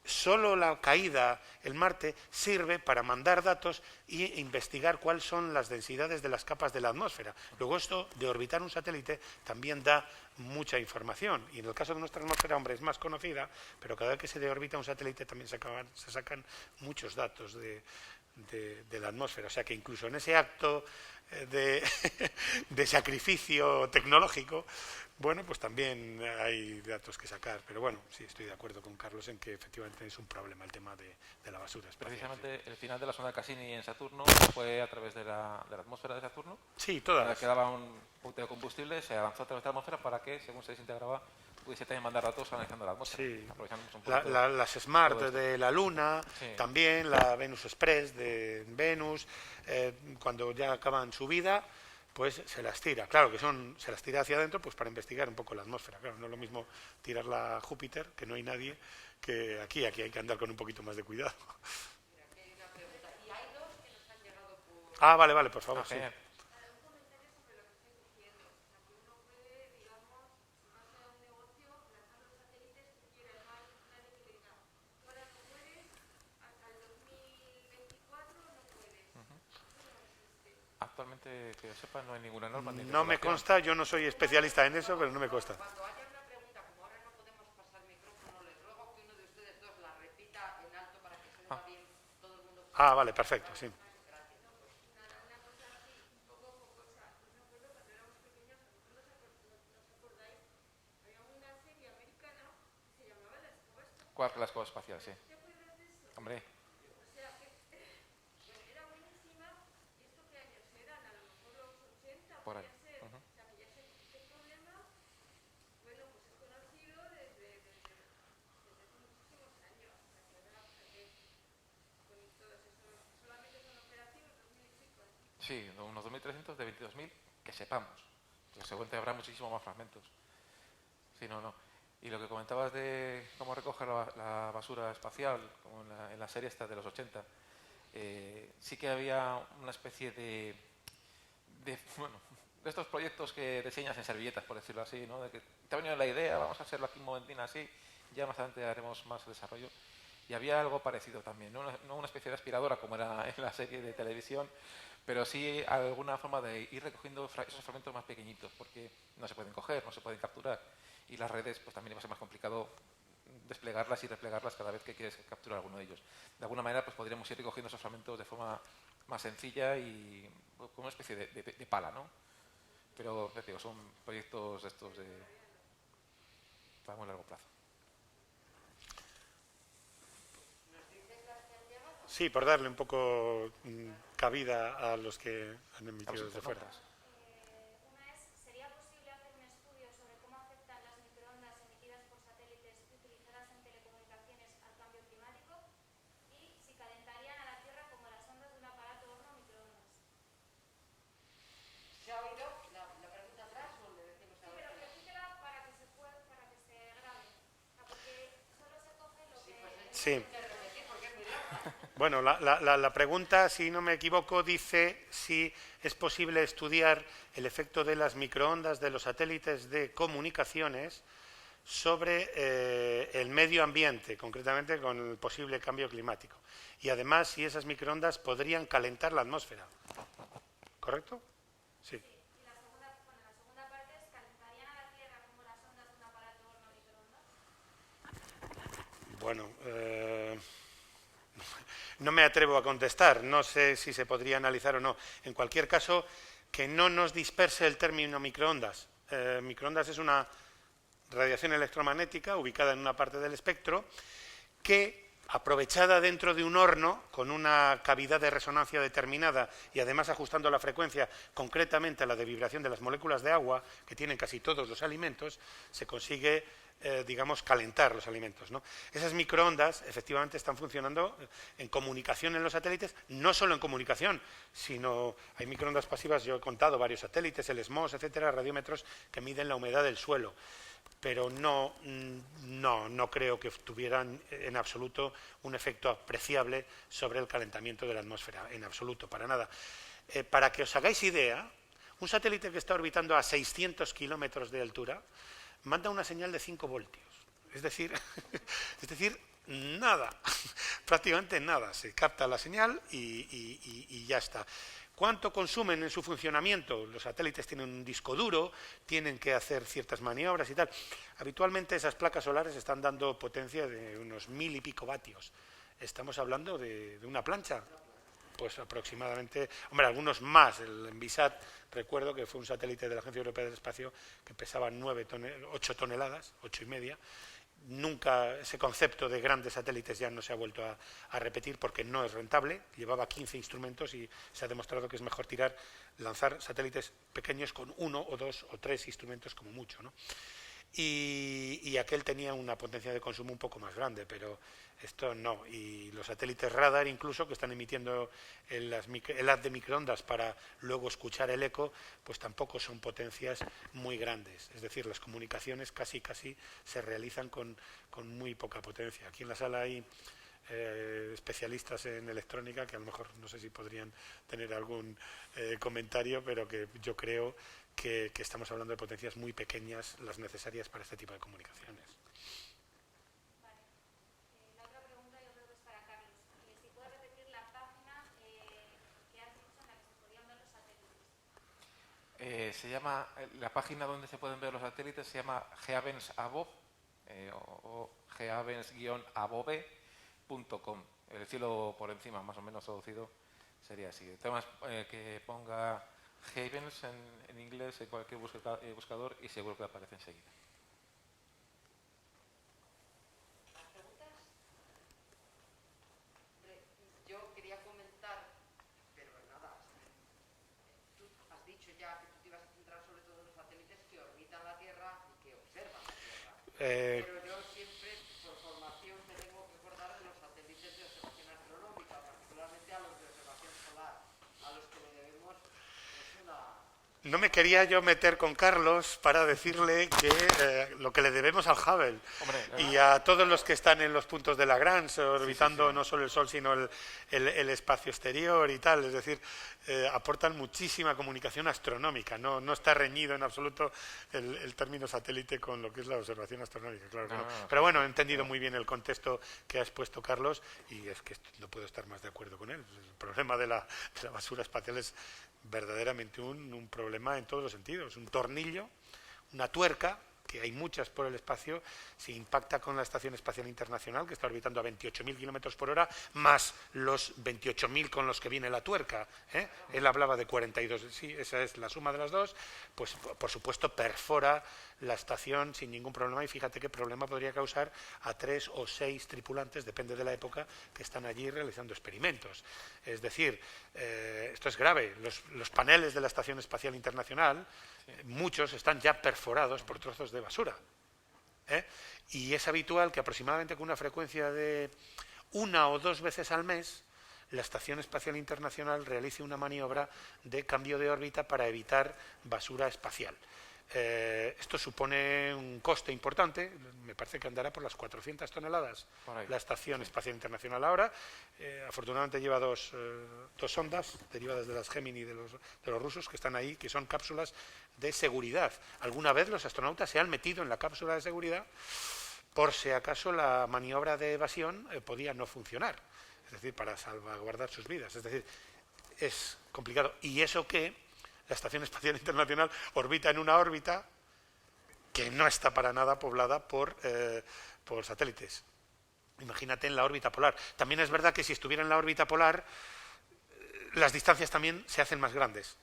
solo la caída en Marte sirve para mandar datos e investigar cuáles son las densidades de las capas de la atmósfera. Luego esto de orbitar un satélite también da mucha información. Y en el caso de nuestra atmósfera, hombre, es más conocida, pero cada vez que se deorbita un satélite también se sacan muchos datos de la atmósfera. O sea que incluso en ese acto de sacrificio tecnológico, bueno, pues también hay datos que sacar. Pero bueno, sí, estoy de acuerdo con Carlos en que efectivamente es un problema el tema de la basura espacial. Precisamente el final de la sonda Cassini en Saturno fue a través de la atmósfera de Saturno. Sí, todas. Quedaba un punto de combustible, se avanzó a través de la atmósfera para que, según se desintegraba, pudiese también mandar datos analizando la atmósfera. Sí. Un las Smart de la Luna, sí. También la Venus Express de Venus, cuando ya acaban su vida, pues se las tira. Claro que se las tira hacia adentro pues para investigar un poco la atmósfera. Claro, no es lo mismo tirarla a Júpiter, que no hay nadie, que aquí hay que andar con un poquito más de cuidado. Ah, vale, por favor. Sí. Actualmente, que yo sepa, no hay ninguna norma. No me consta, yo no soy especialista en eso, pero no me consta. Cuando haya una pregunta, como ahora no podemos pasar micrófono, les ruego que uno de ustedes dos la repita en alto para que se oiga bien todo el mundo. Ah, vale, perfecto, sí. ¿Cuál? La escoba espacial, sí. Hombre. Por ahí. Sí, unos 2.300 de 22.000 que sepamos. Entonces, seguramente habrá muchísimos más fragmentos. Sí, no. Y lo que comentabas de cómo recoger la basura espacial, como en la serie esta de los 80, sí que había una especie de estos proyectos que diseñas en servilletas, por decirlo así, ¿no? De que te ha venido la idea, vamos a hacerlo aquí un momentín así, ya más adelante haremos más desarrollo. Y había algo parecido también, no una especie de aspiradora como era en la serie de televisión, pero sí alguna forma de ir recogiendo esos fragmentos más pequeñitos, porque no se pueden coger, no se pueden capturar, y las redes pues también va a ser más complicado desplegarlas y replegarlas cada vez que quieres capturar alguno de ellos. De alguna manera pues podríamos ir recogiendo esos fragmentos de forma más sencilla y con una especie de pala, ¿no? Pero digo, son proyectos de estos para muy largo plazo. Sí, por darle un poco cabida a los que han emitido desde fuera. Una es, ¿sería posible hacer un estudio sobre cómo afectan las microondas emitidas por satélites utilizadas en telecomunicaciones al cambio climático? Y si calentarían a la Tierra como las ondas de un aparato horno microondas. ¿Se ha oído la pregunta atrás o le decimos Sí, pero repítela para que se grabe. Porque solo se coge lo que... Sí. Bueno, la pregunta, si no me equivoco, dice si es posible estudiar el efecto de las microondas de los satélites de comunicaciones sobre el medio ambiente, concretamente con el posible cambio climático. Y además, si esas microondas podrían calentar la atmósfera. ¿Correcto? Sí. Y la segunda parte es, ¿calentarían a la Tierra como las ondas de un aparato horno microondas? Bueno, no me atrevo a contestar, no sé si se podría analizar o no. En cualquier caso, que no nos disperse el término microondas. Microondas es una radiación electromagnética ubicada en una parte del espectro que, aprovechada dentro de un horno con una cavidad de resonancia determinada y además ajustando la frecuencia concretamente a la de vibración de las moléculas de agua que tienen casi todos los alimentos, se consigue digamos, calentar los alimentos, ¿no? Esas microondas efectivamente están funcionando en comunicación en los satélites, no solo en comunicación, sino hay microondas pasivas, yo he contado varios satélites, el SMOS, etcétera, radiómetros que miden la humedad del suelo, pero no creo que tuvieran en absoluto un efecto apreciable sobre el calentamiento de la atmósfera, en absoluto, para nada. Para que os hagáis idea, un satélite que está orbitando a 600 kilómetros de altura manda una señal de 5 voltios, es decir, nada, prácticamente nada, se capta la señal y ya está. ¿Cuánto consumen en su funcionamiento? Los satélites tienen un disco duro, tienen que hacer ciertas maniobras y tal. Habitualmente esas placas solares están dando potencia de unos 1000 y pico vatios. Estamos hablando de una plancha. pues aproximadamente, hombre, algunos más. El Envisat, recuerdo que fue un satélite de la Agencia Europea del Espacio que pesaba 8 toneladas, 8,5. Nunca ese concepto de grandes satélites ya no se ha vuelto a repetir porque no es rentable. Llevaba 15 instrumentos y se ha demostrado que es mejor lanzar satélites pequeños con 1 o 2 o 3 instrumentos como mucho, ¿no? Y aquel tenía una potencia de consumo un poco más grande, pero esto no. Y los satélites radar incluso, que están emitiendo el haz de microondas para luego escuchar el eco, pues tampoco son potencias muy grandes. Es decir, las comunicaciones casi se realizan con muy poca potencia. Aquí en la sala hay especialistas en electrónica que a lo mejor no sé si podrían tener algún comentario, pero que yo creo que estamos hablando de potencias muy pequeñas, las necesarias para este tipo de comunicaciones. Vale. La otra pregunta yo creo que es para Carlos. Si puede repetir la página que has dicho en la que se podían ver los satélites. Se llama, la página donde se pueden ver los satélites se llama Geavens-Above o geavens-above.com. El cielo por encima, más o menos traducido, sería así. El tema es que ponga Havens en inglés en cualquier buscador y seguro que aparece enseguida. ¿Más preguntas? Yo quería comentar, pero nada, tú has dicho ya que tú te ibas a centrar sobre todo en los satélites que orbitan la Tierra y que observan la Tierra. Pero yo siempre, por formación, me tengo que acordar de los satélites de observación astronómica, particularmente a los de observación solar, a los que le debemos No me quería yo meter con Carlos para decirle que lo que le debemos al Hubble y a todos los que están en los puntos de Lagrange, orbitando no solo el Sol, sino el espacio exterior y tal, es decir, aportan muchísima comunicación astronómica, no está reñido en absoluto el término satélite con lo que es la observación astronómica, claro que no. Pero bueno, he entendido muy bien el contexto que ha expuesto Carlos y es que no puedo estar más de acuerdo con él. El problema de la basura espacial es verdaderamente un problema en todos los sentidos. Un tornillo, una tuerca, que hay muchas por el espacio, se impacta con la Estación Espacial Internacional, que está orbitando a 28.000 kilómetros por hora, más los 28.000 con los que viene la tuerca. Él hablaba de 42, sí, esa es la suma de las dos, pues por supuesto perfora la estación sin ningún problema, y fíjate qué problema podría causar a 3 o 6 tripulantes, depende de la época, que están allí realizando experimentos. Es decir, esto es grave. Los paneles de la Estación Espacial Internacional, muchos están ya perforados por trozos de basura. Y es habitual que aproximadamente con una frecuencia de 1 o 2 veces al mes, la Estación Espacial Internacional realice una maniobra de cambio de órbita para evitar basura espacial. Esto supone un coste importante, me parece que andará por las 400 toneladas la Estación Espacial Internacional ahora. Afortunadamente lleva dos sondas derivadas de las Gemini de los rusos que están ahí, que son cápsulas de seguridad. Alguna vez los astronautas se han metido en la cápsula de seguridad por si acaso la maniobra de evasión podía no funcionar, es decir, para salvaguardar sus vidas. Es decir, es complicado. Y eso que la Estación Espacial Internacional orbita en una órbita que no está para nada poblada por satélites. Imagínate en la órbita polar. También es verdad que si estuviera en la órbita polar, las distancias también se hacen más grandes.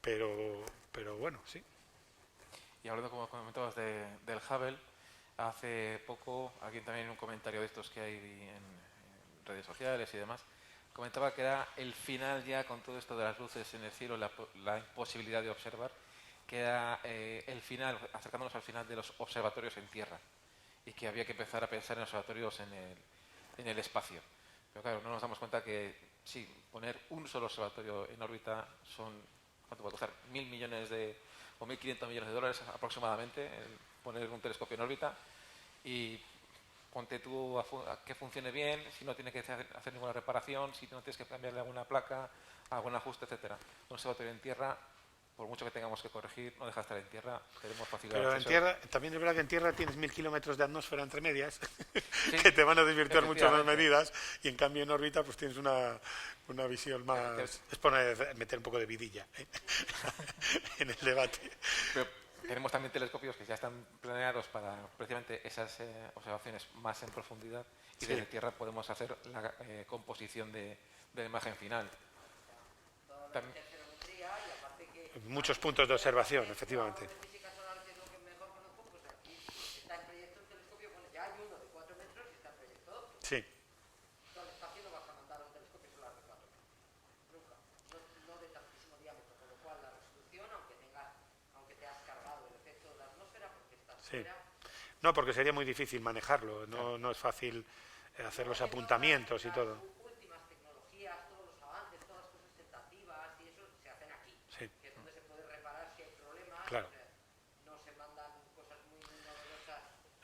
Pero bueno, sí. Y hablando, como comentabas, del Hubble, hace poco, alguien también en un comentario de estos que hay en redes sociales y demás, comentaba que era el final ya con todo esto de las luces en el cielo, la imposibilidad de observar, que era el final, acercándonos al final de los observatorios en tierra y que había que empezar a pensar en observatorios en el espacio. Pero claro, no nos damos cuenta que sí, poner un solo observatorio en órbita son, ¿cuánto puede costar? 1.000 millones o 1.500 millones de dólares aproximadamente, poner un telescopio en órbita, y ponte tú a que funcione bien, si no tienes que hacer ninguna reparación, si no tienes que cambiarle alguna placa, algún ajuste, etcétera. Un observatorio en tierra, por mucho que tengamos que corregir, no deja de estar en tierra, tenemos facilidad. Pero en tierra, también es verdad que en tierra tienes 1.000 kilómetros de atmósfera entre medias, sí, que te van a desvirtuar mucho las medidas, y en cambio en órbita pues tienes una visión más... Es por meter un poco de vidilla en el debate. Tenemos también telescopios que ya están planeados para precisamente esas observaciones más en profundidad y desde tierra podemos hacer la composición de la imagen final. También, muchos puntos de observación, efectivamente. Sí. Sí. No, porque sería muy difícil manejarlo, no es fácil hacer los apuntamientos y todo. Sí. Claro.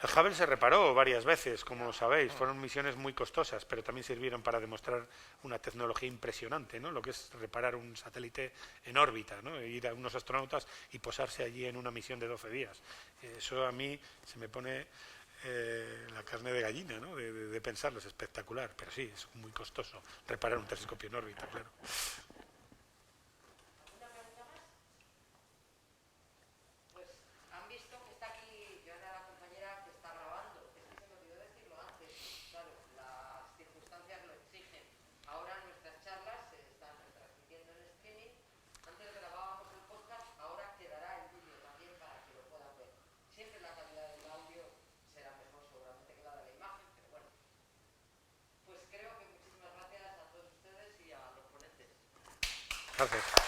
El Hubble se reparó varias veces, como sabéis, fueron misiones muy costosas, pero también sirvieron para demostrar una tecnología impresionante, ¿no? Lo que es reparar un satélite en órbita, ¿no? Ir a unos astronautas y posarse allí en una misión de 12 días. Eso a mí se me pone la carne de gallina, ¿no? De pensarlo, es espectacular, pero sí, es muy costoso reparar un telescopio en órbita, claro. Gracias.